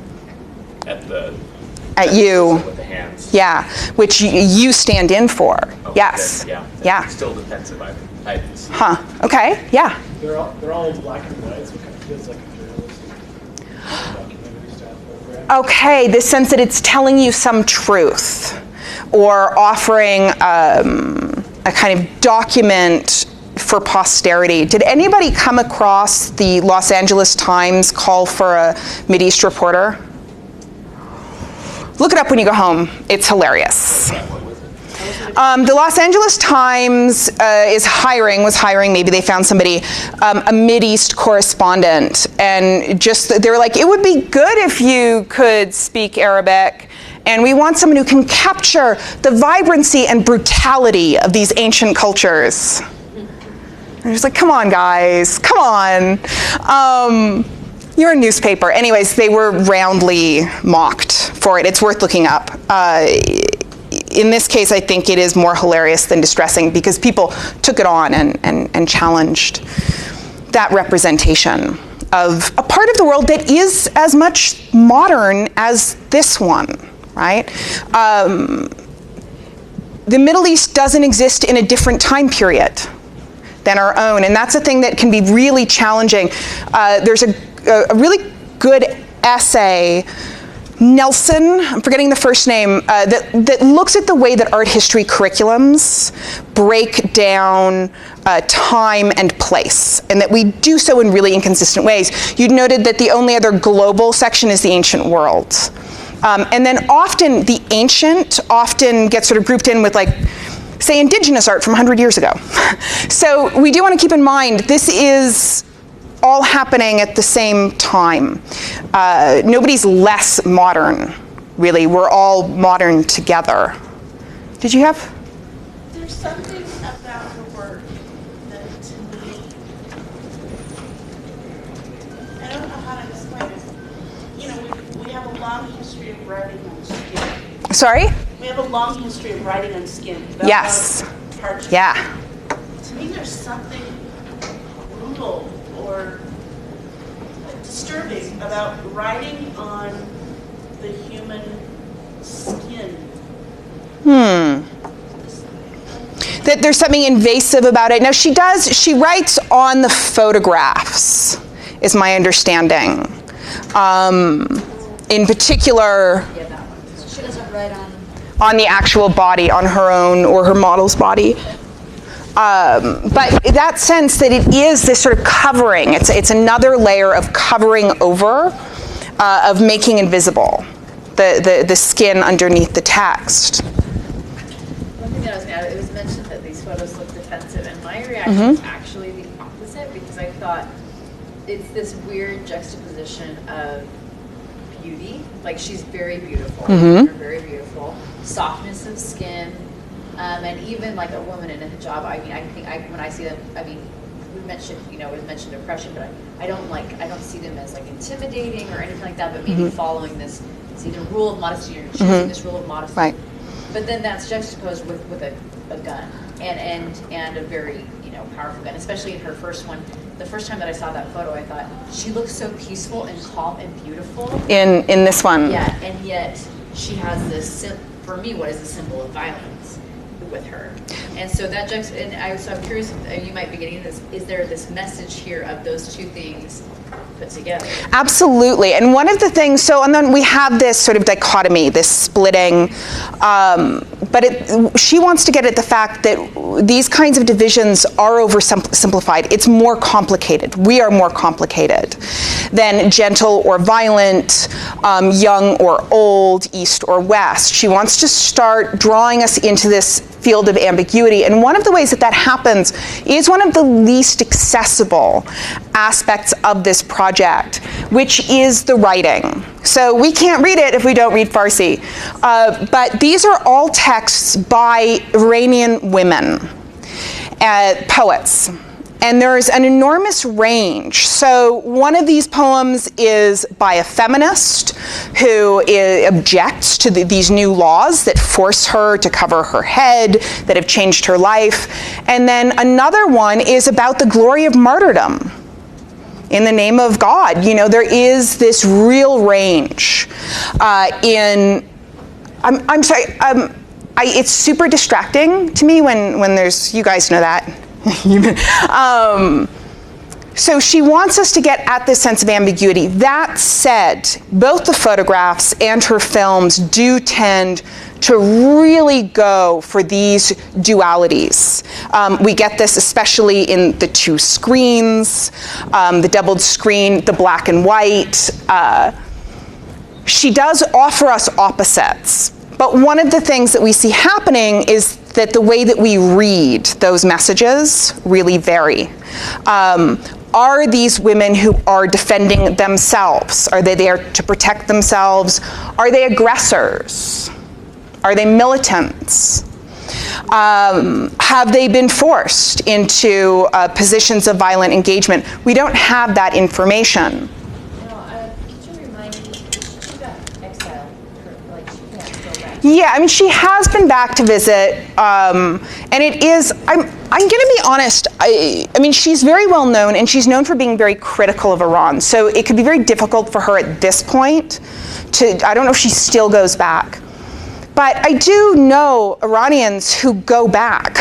At you. With the hands. Yeah, which you stand in for. Oh, yes. Yeah. Yeah. Still defensive, I see. Huh. Okay. Yeah. They're all in black and white, so it kind of feels like a journalistic documentary style program. Okay, the sense that it's telling you some truth or offering a kind of document for posterity. Did anybody come across the Los Angeles Times call for a Mideast reporter? Look it up when you go home. It's hilarious. The Los Angeles Times was hiring, maybe they found somebody, a Mideast correspondent. And they were like, it would be good if you could speak Arabic. And we want someone who can capture the vibrancy and brutality of these ancient cultures. And just like, come on, guys, come on. You're a newspaper. Anyways, they were roundly mocked for it. It's worth looking up. In this case, I think it is more hilarious than distressing because people took it on and challenged that representation of a part of the world that is as much modern as this one, right? The Middle East doesn't exist in a different time period than our own, and that's a thing that can be really challenging. There's a really good essay, Nelson, I'm forgetting the first name, that looks at the way that art history curriculums break down time and place, and that we do so in really inconsistent ways. You noted that the only other global section is the ancient world. And then often the ancient gets sort of grouped in with, like, say, indigenous art from 100 years ago. So we do want to keep in mind this is all happening at the same time. Nobody's less modern, really. We're all modern together. Did you have? There's something about the work that, to me, I don't know how to explain it. You know, we have a long history of writing on skin. Sorry? We have a long history of writing on skin. Yes. Parchment. Yeah. To me, there's something brutal or disturbing about writing on the human skin. That there's something invasive about it. Now she writes on the photographs, is my understanding. In particular, She doesn't write on the actual body, on her own or her model's body. But that sense that it is this sort of covering, it's another layer of covering over, of making invisible the skin underneath the text. One thing that I was going to add, it was mentioned that these photos look defensive, and my reaction was actually the opposite, because I thought it's this weird juxtaposition of beauty, like she's very beautiful, very beautiful, softness of skin, and even like a woman in a hijab. I mean, I think when I see them, I mean, we mentioned oppression, but I don't see them as like intimidating or anything like that, but maybe following this, it's either rule of modesty or choosing this rule of modesty. Right. But then that's juxtaposed with a gun and a very, powerful gun, especially in her first one. The first time that I saw that photo, I thought, she looks so peaceful and calm and beautiful. In this one. Yeah, and yet she has this, for me, what is a symbol of violence with her. And so that so I'm curious, you might be getting this, is there this message here of those two things put together? Absolutely. And one of the things, and then we have this sort of dichotomy, this splitting, but she wants to get at the fact that these kinds of divisions are oversimplified. It's more complicated. We are more complicated than gentle or violent, young or old, east or west. She wants to start drawing us into this field of ambiguity. And one of the ways that happens is one of the least accessible aspects of this project, which is the writing. So we can't read it if we don't read Farsi. But these are all texts by Iranian women, poets. And there's an enormous range. So one of these poems is by a feminist who objects to these new laws that force her to cover her head, that have changed her life. And then another one is about the glory of martyrdom. in the name of God. You know, there is this real range I'm sorry, it's super distracting to me when there's, you guys know that. So she wants us to get at this sense of ambiguity. That said, both the photographs and her films do tend to really go for these dualities. We get this especially in the two screens, the doubled screen, the black and white. She does offer us opposites, but one of the things that we see happening is that the way that we read those messages really vary. Are these women who are defending themselves? Are they there to protect themselves? Are they aggressors? Are they militants? Have they been forced into positions of violent engagement? We don't have that information. Could you remind me, she got exiled, like she can't go back? Yeah, I mean, she has been back to visit, and it is, I'm going to be honest, I mean, she's very well known, and she's known for being very critical of Iran, so it could be very difficult for her at this point to, I don't know if she still goes back. But I do know Iranians who go back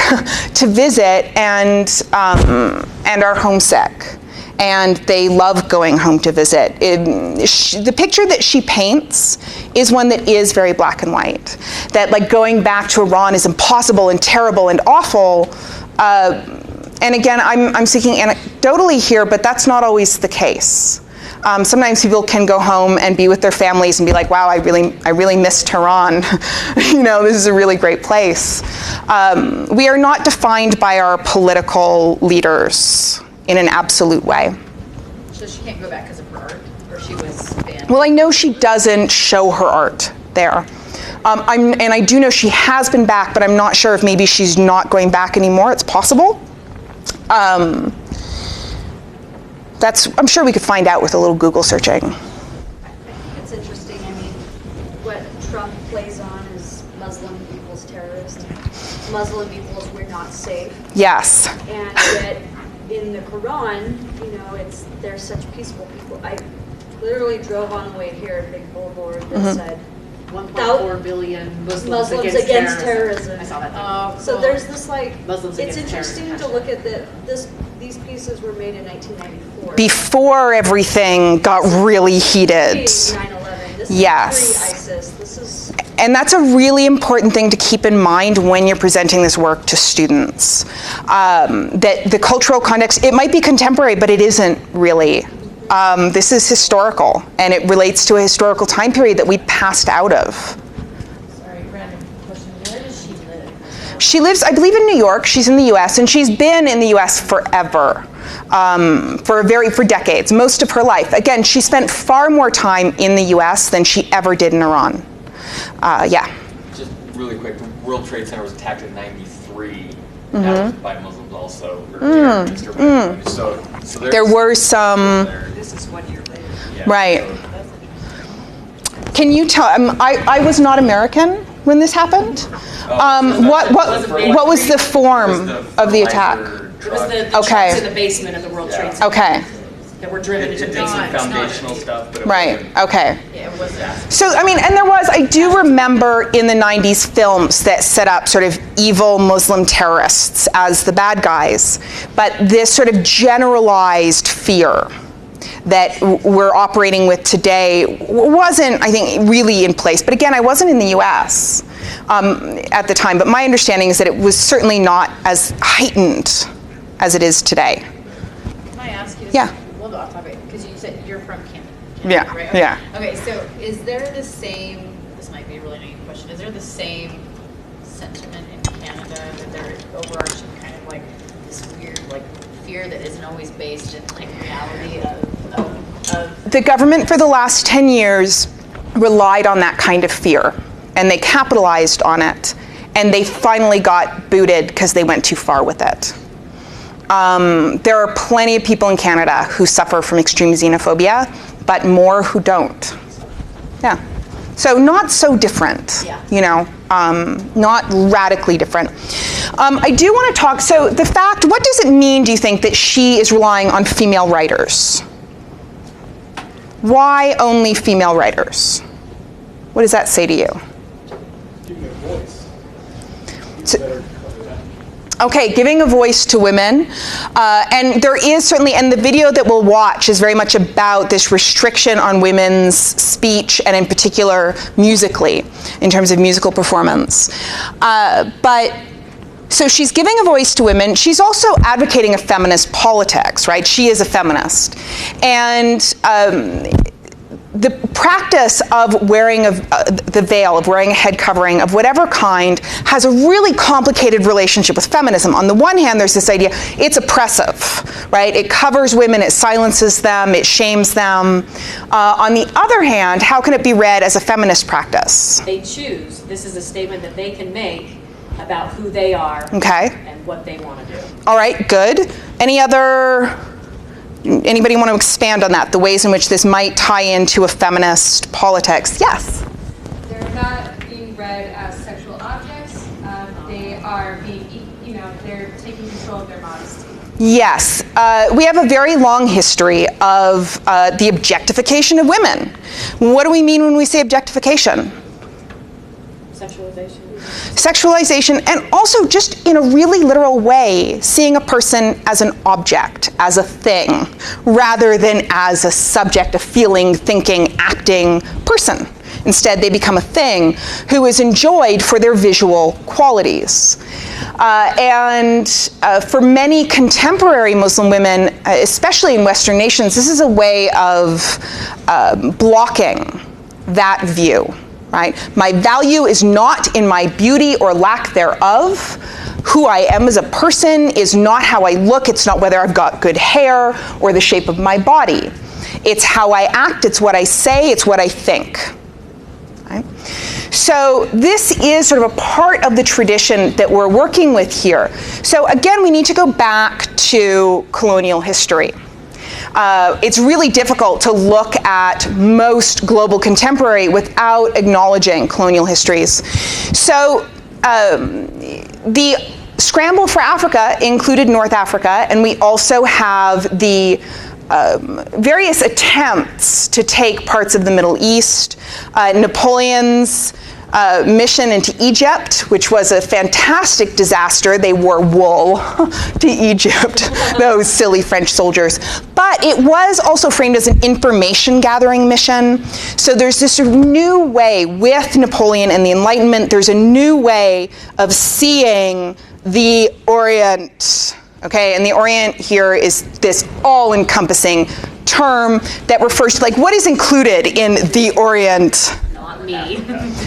to visit and are homesick. And they love going home to visit. The picture that she paints is one that is very black and white. That like going back to Iran is impossible and terrible and awful. And again, I'm speaking anecdotally here, but that's not always the case. Sometimes people can go home and be with their families and be like, wow, I really miss Tehran. You know, this is a really great place. We are not defined by our political leaders in an absolute way. So she can't go back because of her art, or she was banned? Well, I know she doesn't show her art there. And I do know she has been back, but I'm not sure if maybe she's not going back anymore. It's possible. I'm sure we could find out with a little Google searching. It's interesting. I mean, what Trump plays on is Muslim equals terrorist. Muslim equals we're not safe. Yes. And yet, in the Quran, you know, they're such peaceful people. I literally drove on the way here a big billboard that said 1.4 billion Muslims against terrorism. I saw that. So there's this like, Muslims it's against interesting to terrorism. look at these pieces were made in 1994. Before everything got really heated. 9/11. This Yes. is pre-ISIS. This is. And that's a really important thing to keep in mind when you're presenting this work to students. That the cultural context, it might be contemporary, but it isn't really. This is historical, and it relates to a historical time period that we passed out of. Sorry, random question. Where does she live? She lives, I believe, in New York. She's in the U.S., and she's been in the U.S. forever, for decades, most of her life. Again, she spent far more time in the U.S. than she ever did in Iran. Yeah. Just really quick, World Trade Center was attacked in '93. That was by Muslims also. So There were some. This is 1 year later. Yeah, Right. so- Can you tell? I was not American when this happened. What was the form of the attack? It was the Okay. trucks in the basement of the World Trade Center Okay. that were driven It into did some basement. foundational stuff, but it Right. wasn't- Okay. Yeah, it was So, I mean, and I do remember in the 90s films that set up sort of evil Muslim terrorists as the bad guys, but this sort of generalized fear that we're operating with today wasn't, I think, really in place. But again, I wasn't in the US at the time, but my understanding is that it was certainly not as heightened as it is today. Can I ask you? Yeah. A little off topic, because you said you're from Canada. Yeah, Right? yeah. Okay, so is there the same? This might be a really naive question. Is there the same sentiment in Canada that there is overarching kind of like this weird like fear that isn't always based in like reality of The government for the last 10 years relied on that kind of fear, and they capitalized on it, and they finally got booted because they went too far with it. There are plenty of people in Canada who suffer from extreme xenophobia, but more who don't. Yeah. So not so different, you know, not radically different. I do want to talk, so the fact, what does it mean, do you think, that she is relying on female writers Why only female writers? What does that say to you? Giving a voice. So- Better cover that. Okay, giving a voice to women. And there is certainly, and the video that we'll watch is very much about this restriction on women's speech, and in particular musically, in terms of musical performance. So she's giving a voice to women. She's also advocating a feminist politics, right? She is a feminist. And the practice of wearing the veil, of wearing a head covering of whatever kind, has a really complicated relationship with feminism. On the one hand, there's this idea, it's oppressive, right? It covers women, it silences them, it shames them. On the other hand, how can it be read as a feminist practice? They choose. This is a statement that they can make about who they are and what they want to do. All right, good. Anybody want to expand on that, the ways in which this might tie into a feminist politics? Yes? They're not being read as sexual objects. They are being, they're taking control of their modesty. Yes. We have a very long history of the objectification of women. What do we mean when we say objectification? Sexualization, and also just in a really literal way, seeing a person as an object, as a thing, rather than as a subject, a feeling, thinking, acting person. Instead, they become a thing who is enjoyed for their visual qualities. For many contemporary Muslim women, especially in Western nations, this is a way of blocking that view. Right? My value is not in my beauty or lack thereof. Who I am as a person is not how I look. It's not whether I've got good hair or the shape of my body. It's how I act. It's what I say. It's what I think. Right? So this is sort of a part of the tradition that we're working with here. So again, we need to go back to colonial history. It's really difficult to look at most global contemporary without acknowledging colonial histories. So the scramble for Africa included North Africa, and we also have the various attempts to take parts of the Middle East. Napoleon's mission into Egypt, which was a fantastic disaster. They wore wool to Egypt, those silly French soldiers. But it was also framed as an information gathering mission. So there's this sort of new way with Napoleon and the Enlightenment, there's a new way of seeing the Orient. Okay, and the Orient here is this all-encompassing term that refers to, like, what is included in the Orient? Not me.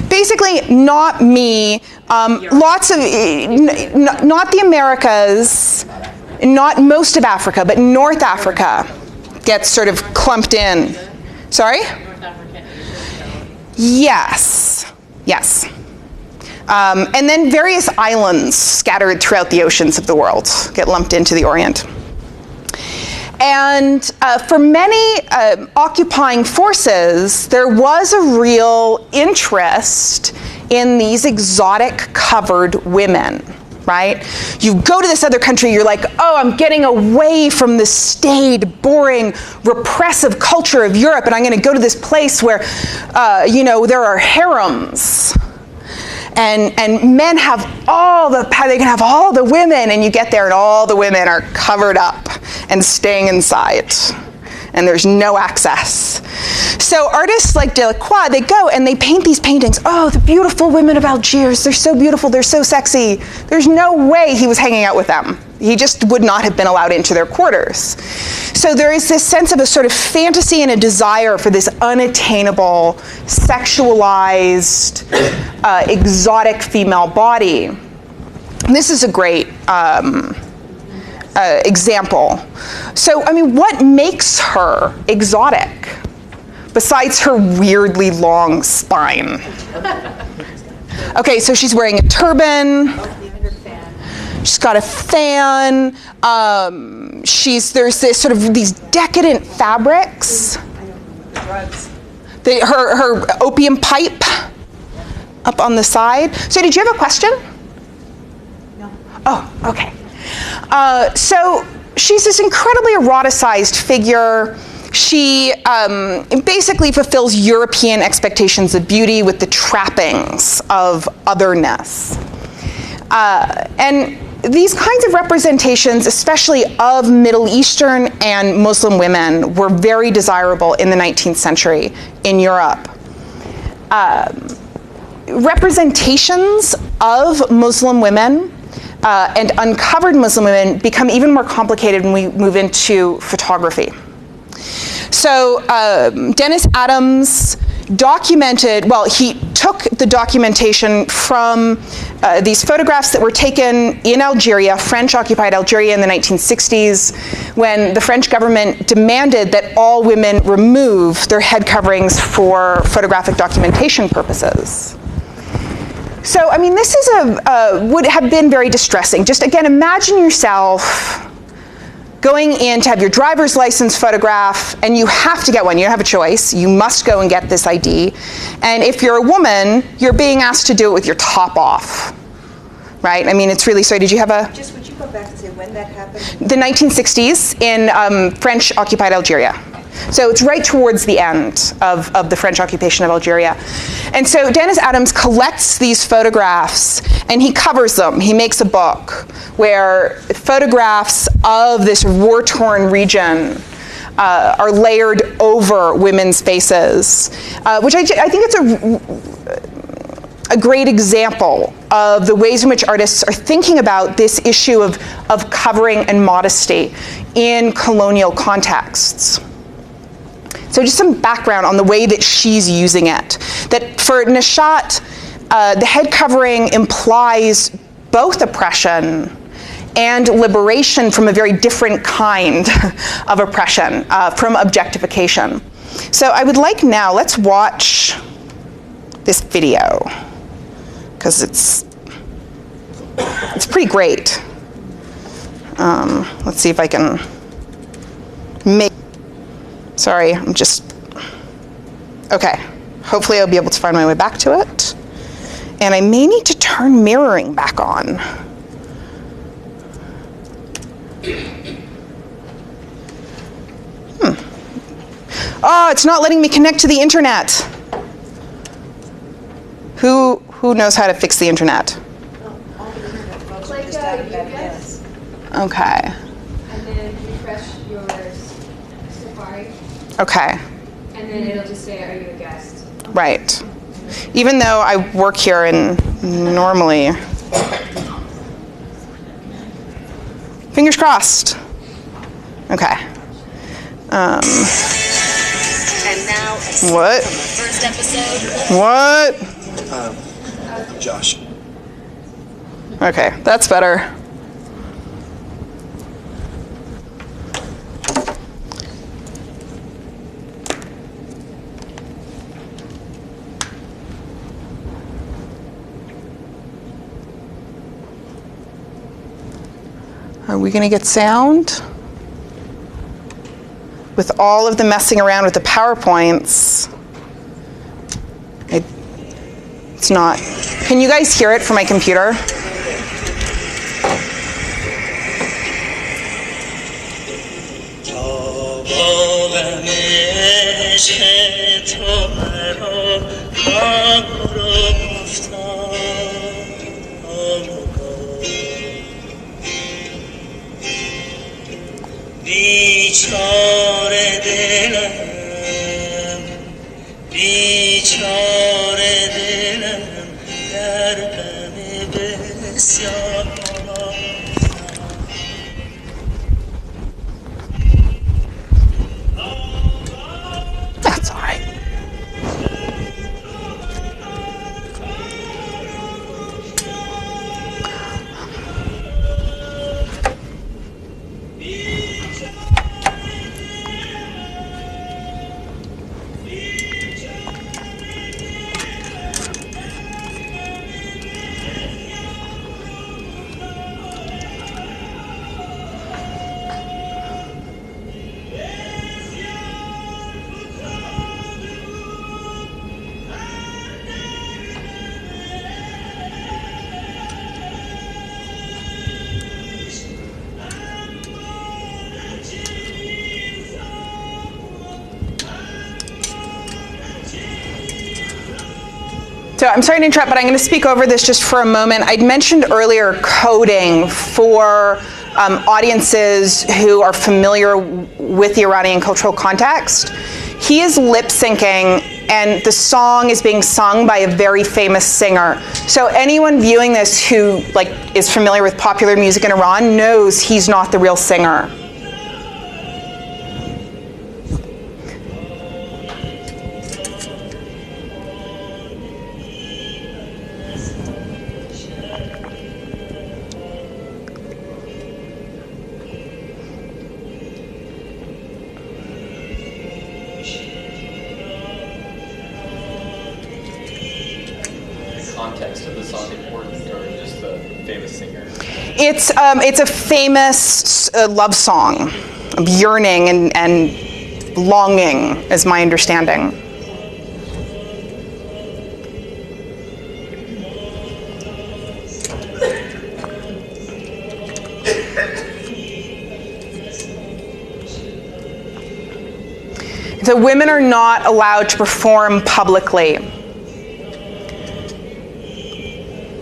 Basically, not me. Lots of, not the Americas, not most of Africa, but North Africa gets sort of clumped in. Sorry? North Africa. Yes. Yes. And then various islands scattered throughout the oceans of the world get lumped into the Orient. And for many occupying forces, there was a real interest in these exotic covered women, right? You go to this other country, you're like, oh, I'm getting away from the staid, boring, repressive culture of Europe, and I'm going to go to this place where, there are harems. And men have they can have all the women, and you get there and all the women are covered up and staying inside, and there's no access. So artists like Delacroix, they go and they paint these paintings. Oh, the beautiful women of Algiers, they're so beautiful, they're so sexy. There's no way he was hanging out with them. He just would not have been allowed into their quarters. So there is this sense of a sort of fantasy and a desire for this unattainable, sexualized, exotic female body. And this is a great example. So, I mean, what makes her exotic besides her weirdly long spine? Okay, so she's wearing a turban. She's got a fan. There's this sort of these decadent fabrics. Her opium pipe up on the side. So did you have a question? No. Oh, okay. So she's this incredibly eroticized figure. She basically fulfills European expectations of beauty with the trappings of otherness. And these kinds of representations, especially of Middle Eastern and Muslim women, were very desirable in the 19th century in Europe. Representations of Muslim women and uncovered Muslim women become even more complicated when we move into photography. So Dennis Adams documented, well, he took the documentation from these photographs that were taken in Algeria, French-occupied Algeria in the 1960s, when the French government demanded that all women remove their head coverings for photographic documentation purposes. So, I mean, this is would have been very distressing. Just again, imagine yourself going in to have your driver's license photograph, and you have to get one. You don't have a choice. You must go and get this ID. And if you're a woman, you're being asked to do it with your top off, right? I mean, it's really, sorry, did you have a? Just would you go back and say when that happened? The 1960s in French-occupied Algeria. So it's right towards the end of the French occupation of Algeria. And so Dennis Adams collects these photographs and he covers them. He makes a book where photographs of this war-torn region are layered over women's faces, which I think it's a great example of the ways in which artists are thinking about this issue of covering and modesty in colonial contexts. So just some background on the way that she's using it. That for Nishat, the head covering implies both oppression and liberation from a very different kind of oppression, from objectification. So I would like now, let's watch this video, because it's pretty great. Let's see if I can make. Sorry, I'm just, okay. Hopefully I'll be able to find my way back to it. And I may need to turn mirroring back on. Oh, it's not letting me connect to the internet. Who knows how to fix the internet? Click yes. Okay. And then refresh your Safari. Okay. And then it'll just say, are you a guest? Right. Even though I work here and normally. Fingers crossed. Okay. And now, what? First episode. What? Josh. Okay, that's better. Are we going to get sound? With all of the messing around with the PowerPoints, it's not. Can you guys hear it from my computer? بیچاره دلم در غم بسیار That's all right. So I'm sorry to interrupt, but I'm going to speak over this just for a moment. I'd mentioned earlier coding for audiences who are familiar with the Iranian cultural context. He is lip syncing, and the song is being sung by a very famous singer. So anyone viewing this who is familiar with popular music in Iran knows he's not the real singer. Context of the song important, or just the famous singer? It's a famous love song of yearning and longing, is my understanding. So women are not allowed to perform publicly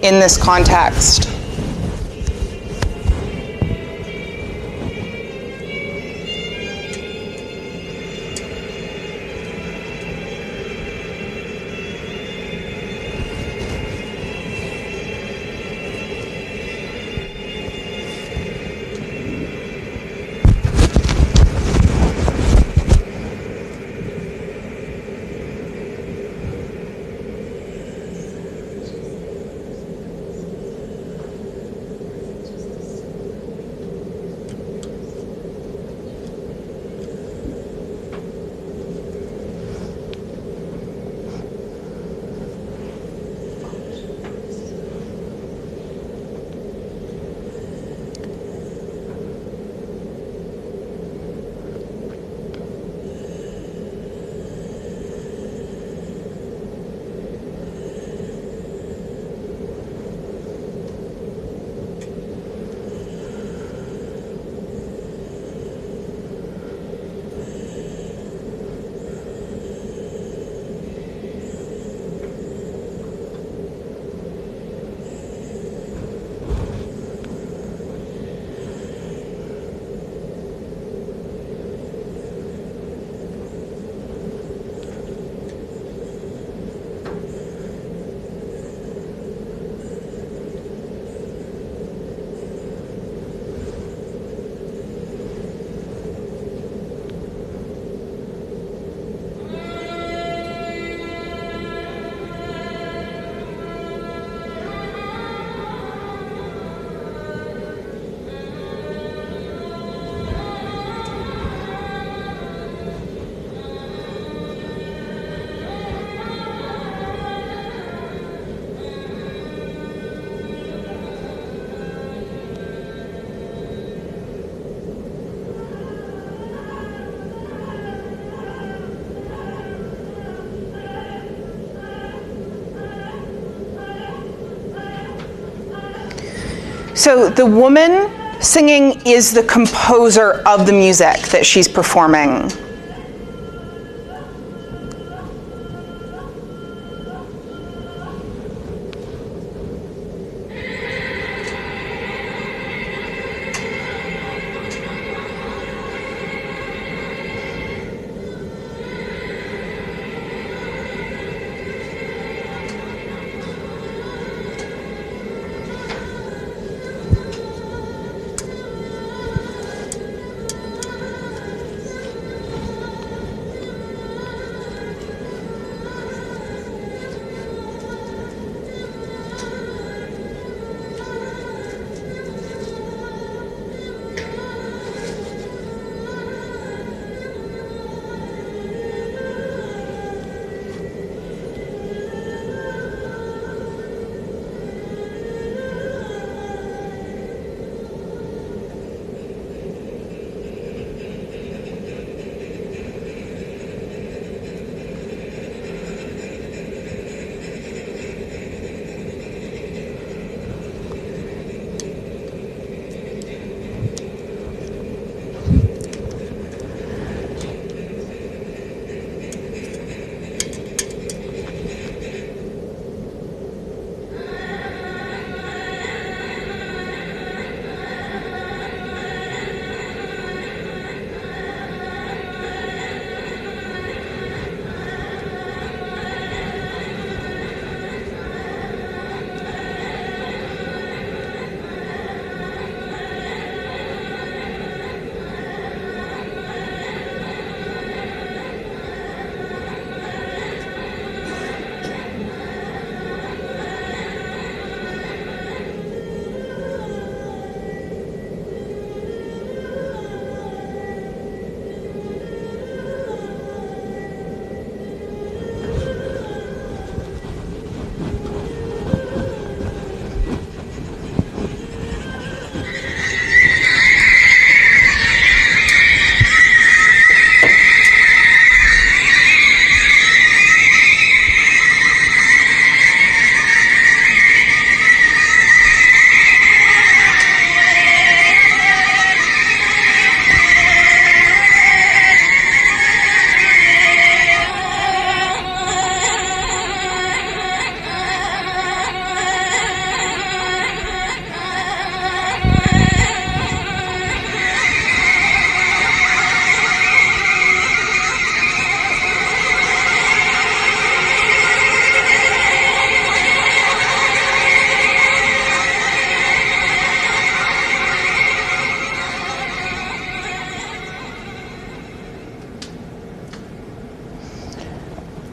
in this context. So the woman singing is the composer of the music that she's performing.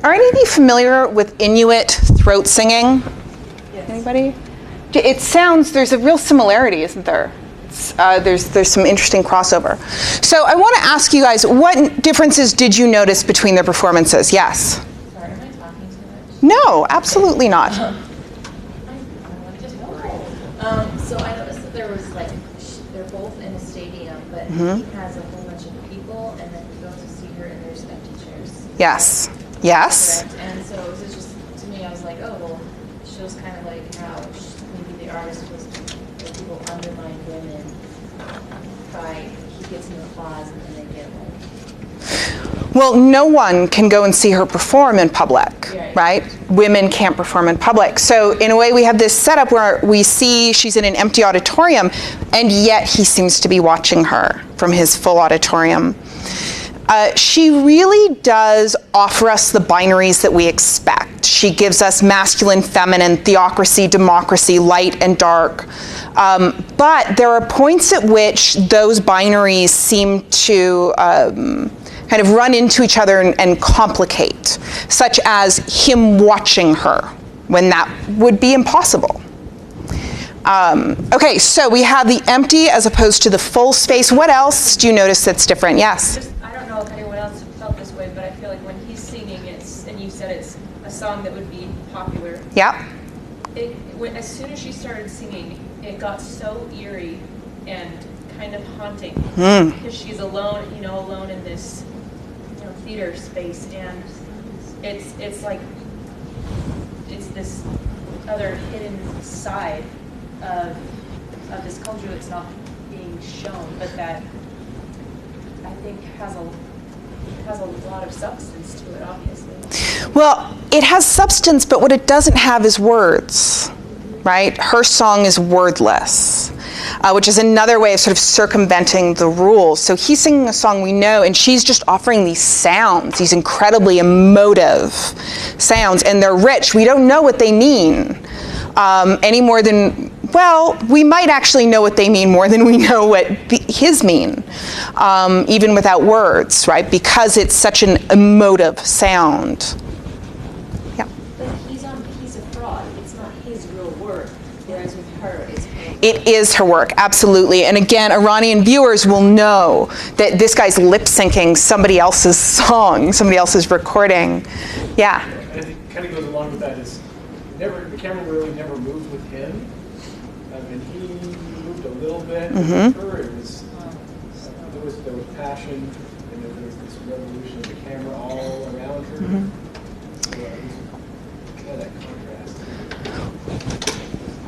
Are any of you familiar with Inuit throat singing? Yes. Anybody? It sounds, there's a real similarity, isn't there? There's some interesting crossover. So I want to ask you guys, what differences did you notice between their performances? Yes? Sorry, am I talking too much? No, absolutely not. So I noticed that there was like, they're both in a stadium, but Mhm. he has a whole bunch of people, and then you go to see her, and there's empty chairs. Yes. Yes. Correct. And so it was just, to me, I was like, oh, well, it shows kind of like how maybe the artist was, like, people undermine women by, he gets an applause, and then they get like, Well, no one can go and see her perform in public, right? Women can't perform in public. So in a way, we have this setup where we see she's in an empty auditorium, and yet he seems to be watching her from his full auditorium. She really does offer us the binaries that we expect. She gives us masculine, feminine, theocracy, democracy, light and dark. But there are points at which those binaries seem to kind of run into each other and complicate, such as him watching her when that would be impossible. Okay, so we have the empty as opposed to the full space. What else do you notice that's different? Yes? I don't know if anyone else felt this way, but I feel like when he's singing, and you said it's a song that would be popular. Yeah. As soon as she started singing, it got so eerie and kind of haunting because she's alone, alone in this, theater space, and it's like it's this other hidden side of this culture that's not being shown, but that I think has a lot of substance to it, obviously. Well, it has substance, but what it doesn't have is words, right? Her song is wordless, which is another way of sort of circumventing the rules. So he's singing a song we know, and she's just offering these sounds, these incredibly emotive sounds, and they're rich. We don't know what they mean any more than, well, we might actually know what they mean more than we know what his mean, even without words, right? Because it's such an emotive sound. Yeah. but he's a fraud. It's not his real work, whereas with her, it's her. It is her work, absolutely. And again, Iranian viewers will know that this guy's lip syncing somebody else's song, somebody else's recording. Yeah. And it kind of goes along with that is the camera really never moved with him. And he moved a little bit. Mhm. With her, there was passion, and there was this revolution of the camera all around her. Mhm. So it was kind of that contrast.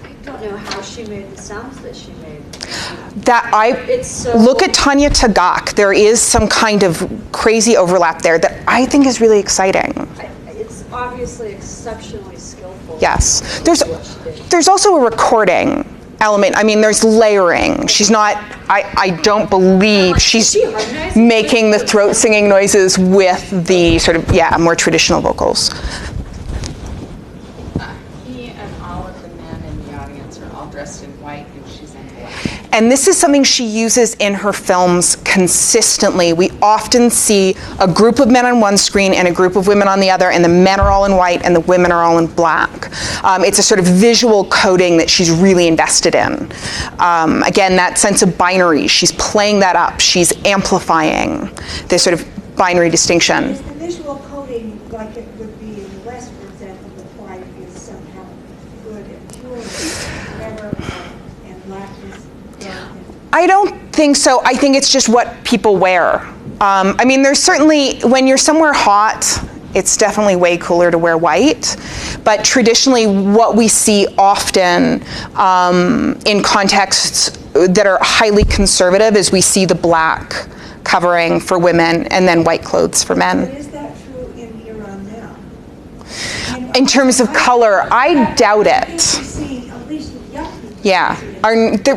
I don't know how she made the sounds that she made. It's so Look at Tanya Tagaq. There is some kind of crazy overlap there that I think is really exciting. It's obviously exceptionally skillful. Yes. There's also a recording element. I mean, there's layering. She's not, I don't believe she's making the throat singing noises with the sort of, more traditional vocals. He and all of the men in the audience are all dressed in white, and she's in black. And this is something she uses in her films consistently. We often see a group of men on one screen and a group of women on the other, and the men are all in white and the women are all in black. It's a sort of visual coding that she's really invested in. Again, that sense of binary, she's playing that up. She's amplifying this sort of binary distinction. Is the visual coding like it would be in the West, for example, the white is somehow good and pure, whatever, and black is dark? I don't think so. I think it's just what people wear. I mean, there's certainly, when you're somewhere hot, it's definitely way cooler to wear white. But traditionally, what we see often in contexts that are highly conservative is we see the black covering for women and then white clothes for men. But is that true in Iran now? In terms of color, I doubt it. See, at least the young people. Yeah. And The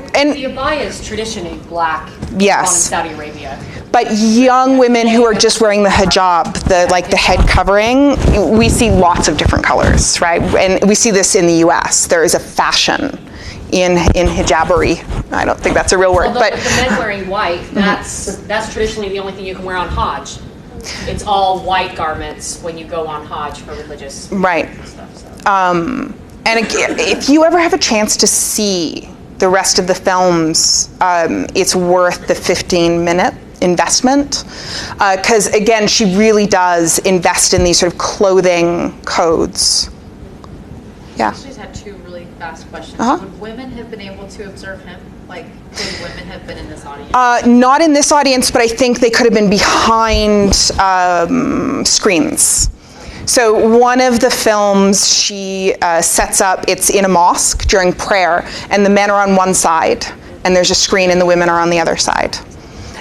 abaya is traditionally black Yes. in Saudi Arabia. But young women who are just wearing the hijab, the head covering, we see lots of different colors, right? And we see this in the U.S. There is a fashion in hijabery. I don't think that's a real word, Although but with the men wearing white, that's traditionally the only thing you can wear on Hajj. it's all white garments when you go on Hajj for religious Right. stuff. So. And again, if you ever have a chance to see the rest of the films, it's worth the 15-minute investment, because again, she really does invest in these sort of clothing codes. Yeah. I just had two really fast questions. Uh-huh. Would women have been able to observe him? Like, could women have been in this audience? Not in this audience, but I think they could have been behind screens. So one of the films she sets up, it's in a mosque during prayer, and the men are on one side, and there's a screen, and the women are on the other side.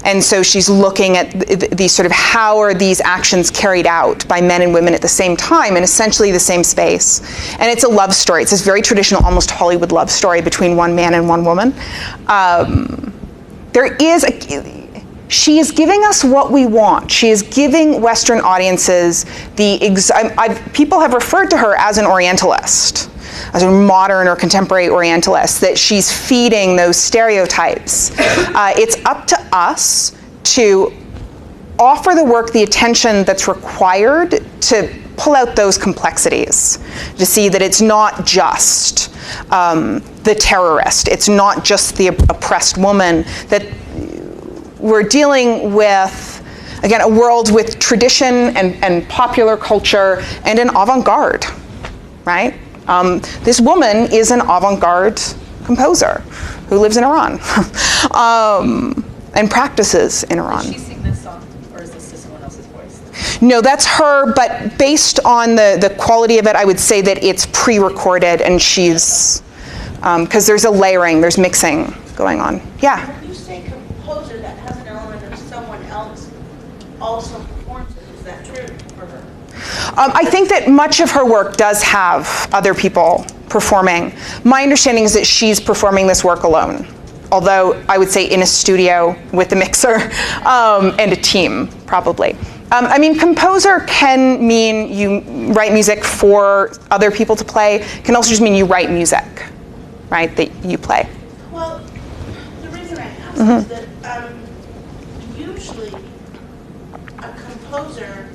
And so she's looking at these sort of, how are these actions carried out by men and women at the same time in essentially the same space. And it's a love story. It's this very traditional, almost Hollywood love story between one man and one woman. She is giving us what we want. She is giving Western audiences people have referred to her as an Orientalist, as a modern or contemporary Orientalist, that she's feeding those stereotypes. It's up to us to offer the work the attention that's required to pull out those complexities, to see that it's not just the terrorist, it's not just the oppressed woman, that we're dealing with, again, a world with tradition and popular culture and an avant-garde, right? This woman is an avant-garde composer who lives in Iran and practices in Iran. Did she sing this song, or is this someone else's voice? No, that's her, but based on the quality of it, I would say that it's pre-recorded, and she's, because there's a layering, there's mixing going on. Yeah? When you say composer, that has an element of someone else also performs it. Is that true for her? I think that much of her work does have other people performing. My understanding is that she's performing this work alone, although I would say in a studio with a mixer and a team, probably. I mean, composer can mean you write music for other people to play, can also just mean you write music, right, that you play. Well, the reason I ask is that usually a composer,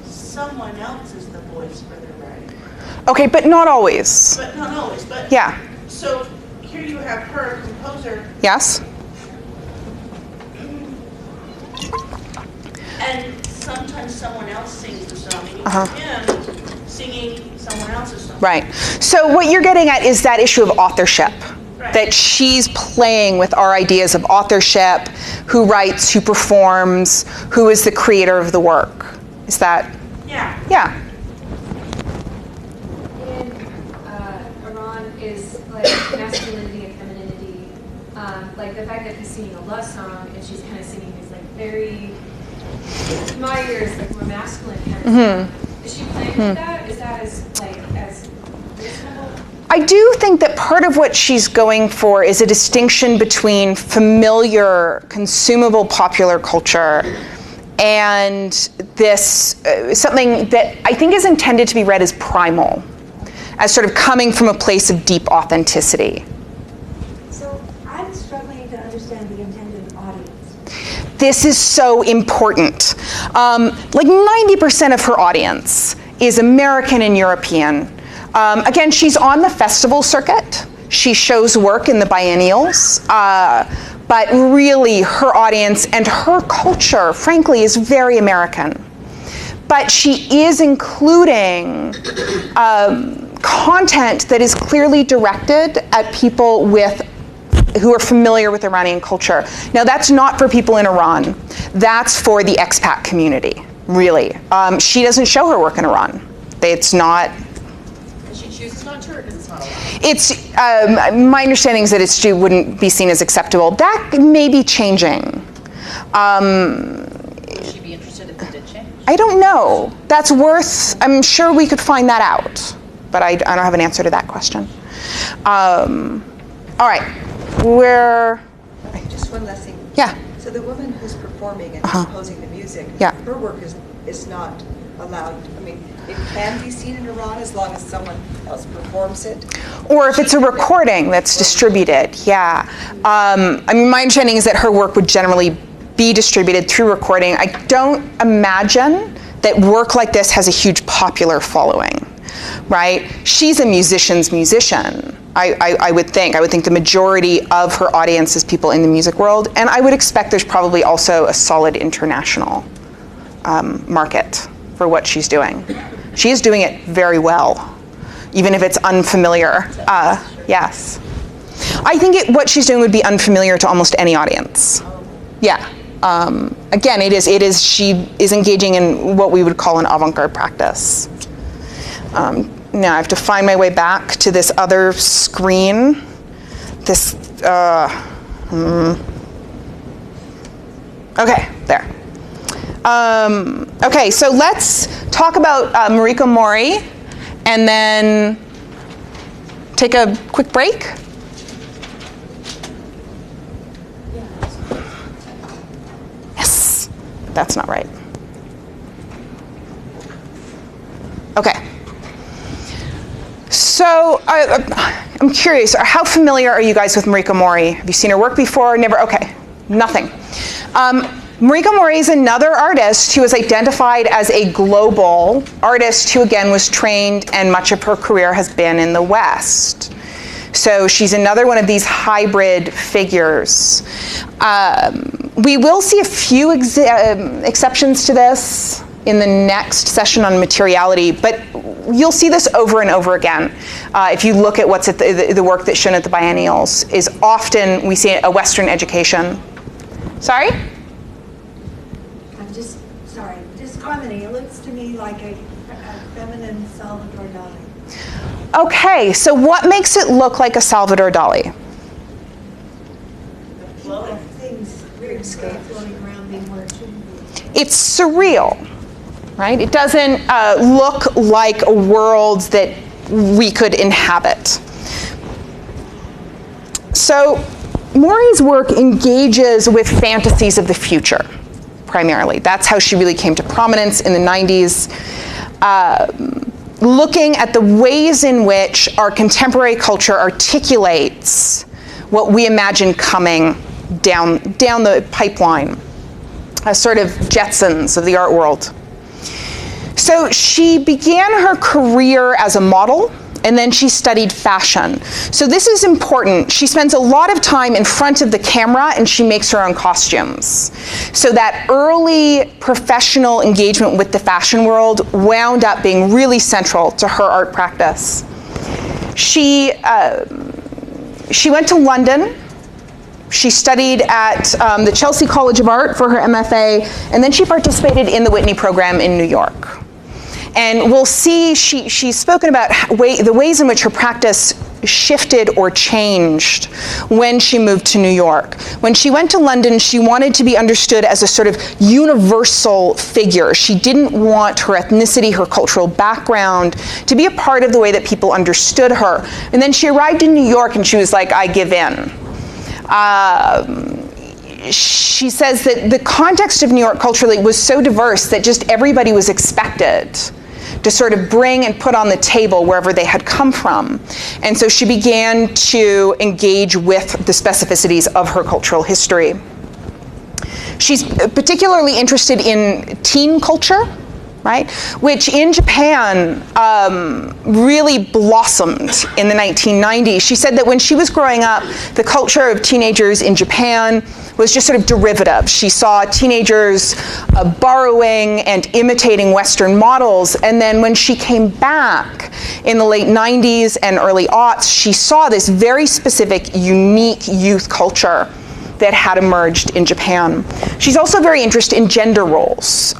someone else is the voice for their writing. Okay, but not always. But not always. But yeah. So here you have her, composer. Yes. And sometimes someone else sings the song. And you have him singing someone else's song. Right. So what you're getting at is that issue of authorship. Right. That she's playing with our ideas of authorship, who writes, who performs, who is the creator of the work. Is that? Yeah. Yeah. In Iran is like masculinity and femininity. Like the fact that he's singing a love song and she's kind of singing this like very, to my ears, like more masculine kind of stuff. Is she playing with that? Is that as reasonable? I do think that part of what she's going for is a distinction between familiar, consumable popular culture and this, something that I think is intended to be read as primal, as sort of coming from a place of deep authenticity. So I'm struggling to understand the intended audience. This is so important. Like 90% of her audience is American and European. Again, she's on the festival circuit. She shows work in the biennials. But really, her audience and her culture, frankly, is very American. But she is including content that is clearly directed at people who are familiar with Iranian culture. Now, that's not for people in Iran. That's for the expat community, really. She doesn't show her work in Iran. It's not. She chooses not to, or is it not allowed? It's my understanding is that it wouldn't be seen as acceptable. That may be changing. Would she be interested if it did change? I don't know. That's worth. I'm sure we could find that out, but I don't have an answer to that question. All right, Just one last thing. Yeah. So the woman who's performing and composing the music, her work is not allowed. I mean, it can be seen in Iran as long as someone else performs it. Or if it's a recording that's distributed, yeah. I mean, my understanding is that her work would generally be distributed through recording. I don't imagine that work like this has a huge popular following, right? She's a musician's musician. I would think the majority of her audience is people in the music world, and I would expect there's probably also a solid international market for what she's doing. She is doing it very well, even if it's unfamiliar. Yes. I think what she's doing would be unfamiliar to almost any audience. Yeah. Again, she is engaging in what we would call an avant-garde practice. Now I have to find my way back to this other screen. Okay, there. Okay, so let's talk about Mariko Mori and then take a quick break. Yes, that's not right. Okay. So I'm curious, how familiar are you guys with Mariko Mori? Have you seen her work before? Never? Okay, nothing. Mariko Mori is another artist who is identified as a global artist who, again, was trained and much of her career has been in the West. So she's another one of these hybrid figures. We will see a few exceptions to this in the next session on materiality, but you'll see this over and over again. If you look at what's at the work that's shown at the biennials, is often we see a Western education. Sorry? I'm just commenting. It looks to me like a feminine Salvador Dali. Okay, so what makes it look like a Salvador Dali? Things floating around being where it shouldn't be. It's surreal, right? It doesn't look like a world that we could inhabit. So Mori's work engages with fantasies of the future, primarily. That's how she really came to prominence in the 90s. Looking at the ways in which our contemporary culture articulates what we imagine coming down the pipeline, as sort of Jetsons of the art world. So she began her career as a model, and then she studied fashion. So this is important. She spends a lot of time in front of the camera, and she makes her own costumes. So that early professional engagement with the fashion world wound up being really central to her art practice. She went to London. She studied at the Chelsea College of Art for her MFA, and then she participated in the Whitney program in New York. And we'll see she's spoken about the ways in which her practice shifted or changed when she moved to New York. When she went to London, she wanted to be understood as a sort of universal figure. She didn't want her ethnicity, her cultural background to be a part of the way that people understood her. And then she arrived in New York and she was like, I give in. She says that the context of New York culturally was so diverse that just everybody was expected to sort of bring and put on the table wherever they had come from. And so she began to engage with the specificities of her cultural history. She's particularly interested in teen culture, right? Which in Japan really blossomed in the 1990s. She said that when she was growing up, the culture of teenagers in Japan was just sort of derivative. She saw teenagers borrowing and imitating Western models, and then when she came back in the late 90s and early aughts, she saw this very specific, unique youth culture that had emerged in Japan. She's also very interested in gender roles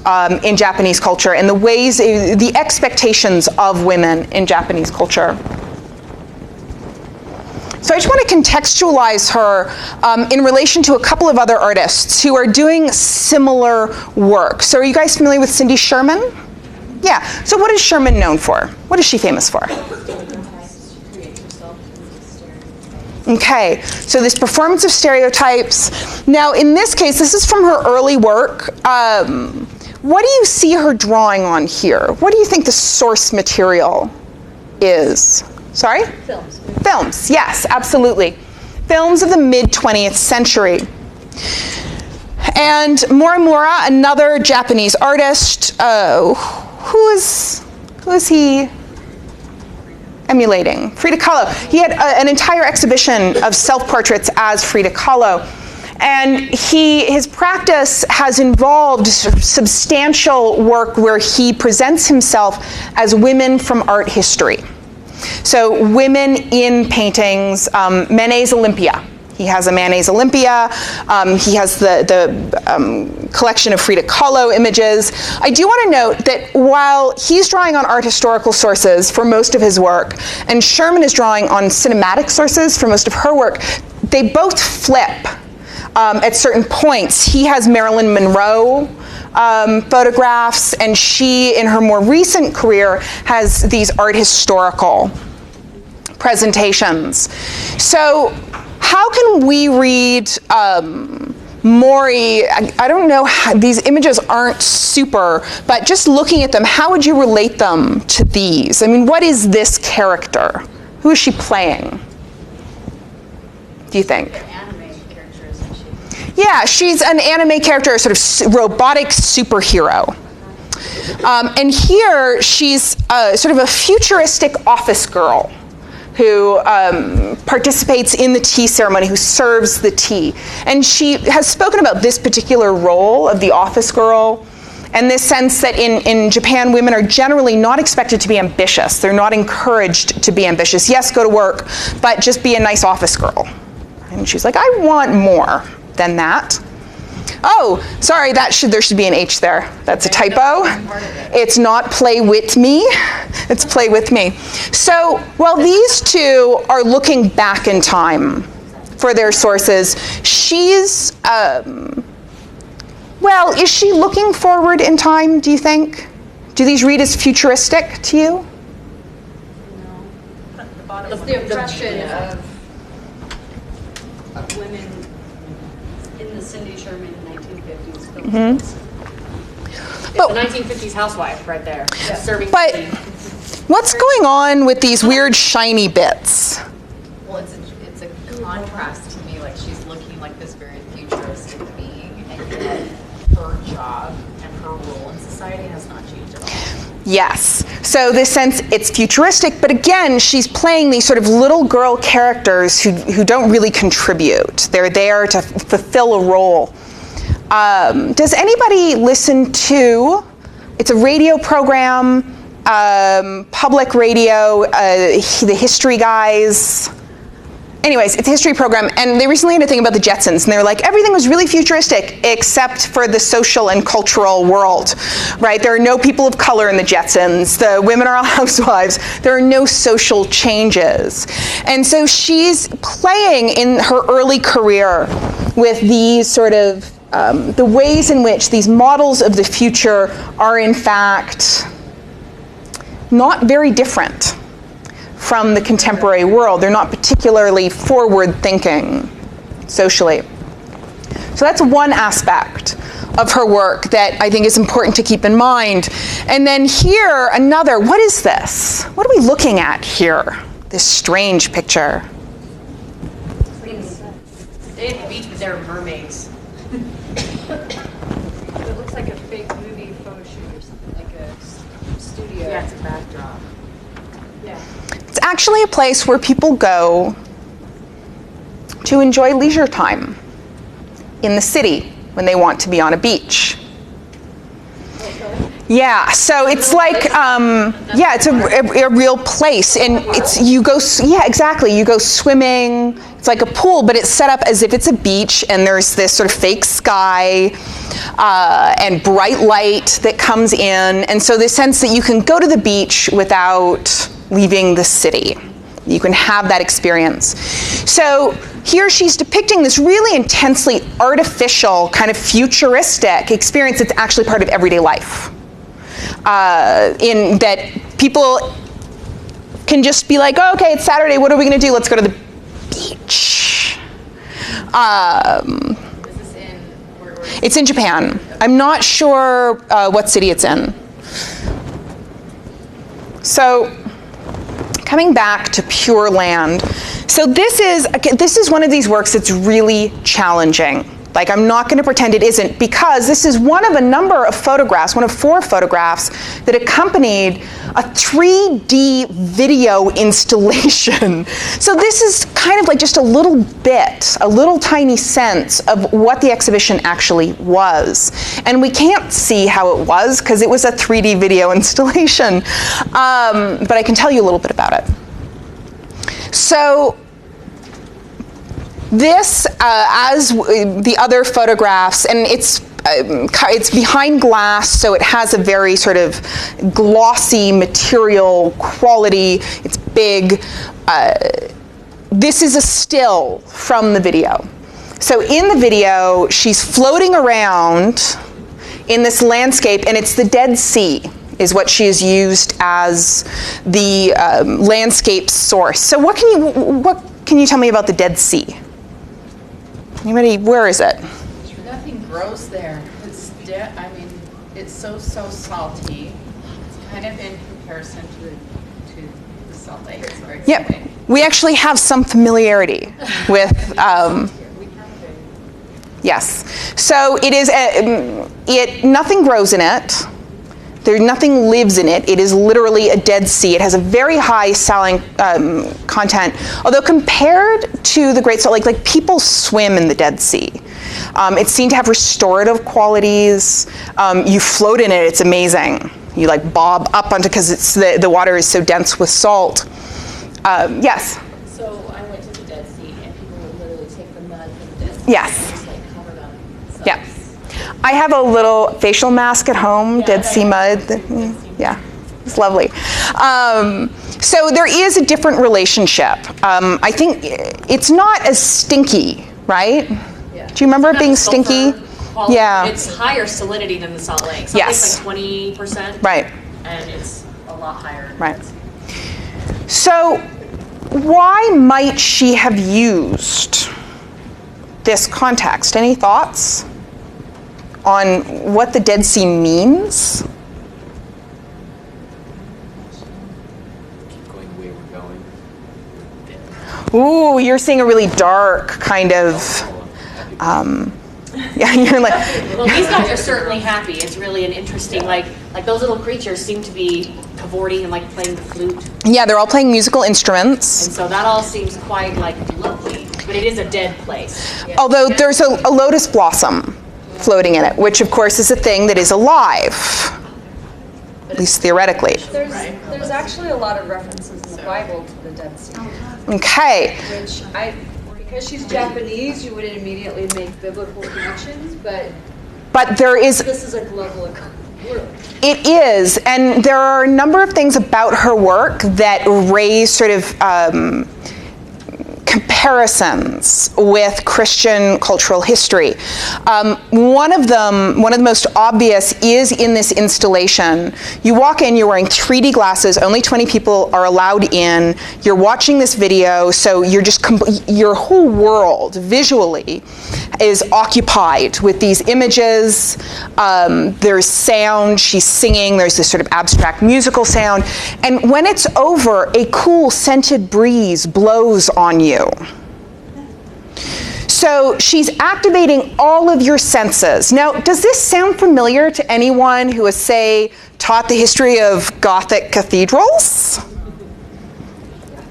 in Japanese culture and the ways, the expectations of women in Japanese culture. So I just want to contextualize her in relation to a couple of other artists who are doing similar work. So are you guys familiar with Cindy Sherman? Yeah. So what is Sherman known for? What is she famous for? Okay, so this performance of stereotypes. Now, in this case, this is from her early work. What do you see her drawing on here? What do you think the source material is? Sorry? Films. Films, yes, absolutely. Films of the mid-20th century. And Morimura, another Japanese artist, who is he emulating? Frida Kahlo. He had an entire exhibition of self-portraits as Frida Kahlo. And his practice has involved substantial work where he presents himself as women from art history. So women in paintings, Manet's Olympia. He has a Manet's Olympia. He has the collection of Frida Kahlo images. I do want to note that while he's drawing on art historical sources for most of his work, and Sherman is drawing on cinematic sources for most of her work, they both flip at certain points. He has Marilyn Monroe photographs, and she, in her more recent career, has these art historical presentations. So how can we read Mori? I don't know, these images aren't super, but just looking at them, how would you relate them to these? I mean, what is this character? Who is she playing, do you think? Yeah, she's an anime character, a sort of robotic superhero. And here she's sort of a futuristic office girl who participates in the tea ceremony, who serves the tea. And she has spoken about this particular role of the office girl and this sense that in Japan, women are generally not expected to be ambitious. They're not encouraged to be ambitious. Yes, go to work, but just be a nice office girl. And she's like, I want more than that. Oh, sorry, there should be an H there. That's a typo. It's not play with me, it's play with me. So while these two are looking back in time for their sources, she's, well, is she looking forward in time, do you think? Do these read as futuristic to you? No. The impression of women in the Cindy Sherman 1950s film. It's the 1950s housewife right there, serving but tea. What's going on with these weird shiny bits? Well, it's a contrast to me. Like, she's looking like this very futuristic being, and yet her job and her role in society has not changed at all. Yes. So this sense, it's futuristic, but again, she's playing these sort of little girl characters who don't really contribute. They're there to fulfill a role. Does anybody listen to, it's a radio program, public radio, the History Guys. Anyways, it's a history program, and they recently had a thing about the Jetsons, and they were like, everything was really futuristic except for the social and cultural world, right? There are no people of color in the Jetsons. The women are all housewives. There are no social changes. And so she's playing in her early career with these sort of, the ways in which these models of the future are in fact not very different from the contemporary world. They're not particularly forward-thinking socially. So that's one aspect of her work that I think is important to keep in mind. And then here, another, what is this? What are we looking at here? This strange picture. They at the beach, but they're mermaids. It looks like a fake movie photo shoot or something, like a studio. Yeah, it's a backdrop. Yeah. It's actually a place where people go to enjoy leisure time in the city when they want to be on a beach. Yeah, so it's like, yeah, it's a real place, and it's, you go, yeah, exactly, you go swimming, it's like a pool, but it's set up as if it's a beach, and there's this sort of fake sky, and bright light that comes in, and so the sense that you can go to the beach without leaving the city. You can have that experience. So here she's depicting this really intensely artificial, kind of futuristic experience that's actually part of everyday life. In that people can just be like, oh, okay, it's Saturday, what are we gonna do? Let's go to the beach. Is this in, where it's in Japan. I'm not sure what city it's in. So, coming back to Pure Land. So this is one of these works that's really challenging Like, I'm not going to pretend it isn't, because this is one of a number of photographs, one of 4 photographs that accompanied a 3D video installation. So this is kind of like just a little bit, a little tiny sense of what the exhibition actually was. And we can't see how it was because it was a 3D video installation, but I can tell you a little bit about it. So this, as the other photographs, and it's behind glass, so it has a very sort of glossy material quality. It's big. This is a still from the video. So in the video, she's floating around in this landscape, and it's the Dead Sea is what she has used as the landscape source. So what can you tell me about the Dead Sea? Anybody, where is it? Nothing grows there. It's I mean, it's so salty. It's kind of in comparison to the Salt Lake. It's very Yep. sweet. We actually have some familiarity with, yes. So it is, nothing grows in it. Nothing lives in it. It is literally a Dead Sea. It has a very high saline content. Although compared to the Great Salt Lake, like, people swim in the Dead Sea. It's seen to have restorative qualities. You float in it, it's amazing. You like bob up onto, because it's the water is so dense with salt. Yes? So I went to the Dead Sea and people would literally take the mud from the Dead Sea Yes. and just like cover them. So Yeah. I have a little facial mask at home, Dead Sea mud. Yeah, it's lovely. So there is a different relationship. I think it's not as stinky, right? Yeah. Do you remember it being stinky? Quality. Yeah. It's higher salinity than the Salt Lake. Salt Yes. Lake's like 20%. Right. And it's a lot higher. Right. So why might she have used this context? Any thoughts on what the Dead Sea means? Keep going the way we're going. Ooh, you're seeing a really dark kind of, yeah, you're like. Well, these guys are certainly happy. It's really an interesting, like those little creatures seem to be cavorting and like playing the flute. Yeah, they're all playing musical instruments. And so that all seems quite like lovely, but it is a dead place. Although there's a lotus blossom floating in it, which of course is a thing that is alive, at least theoretically. There's actually a lot of references in the Bible to the Dead Sea. Okay. Which because she's Japanese, you wouldn't immediately make biblical connections, But there is. this is a global occurrence. It is, and there are a number of things about her work that raise sort of comparisons with Christian cultural history. One of the most obvious is in this installation. You walk in, you're wearing 3D glasses, only 20 people are allowed in, you're watching this video, so you're just, your whole world visually is occupied with these images. There's sound, she's singing, there's this sort of abstract musical sound, and when it's over, a cool scented breeze blows on you. So she's activating all of your senses. Now, does this sound familiar to anyone who has, say, taught the history of Gothic cathedrals?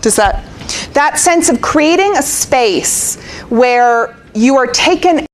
Does that sense of creating a space where you are taken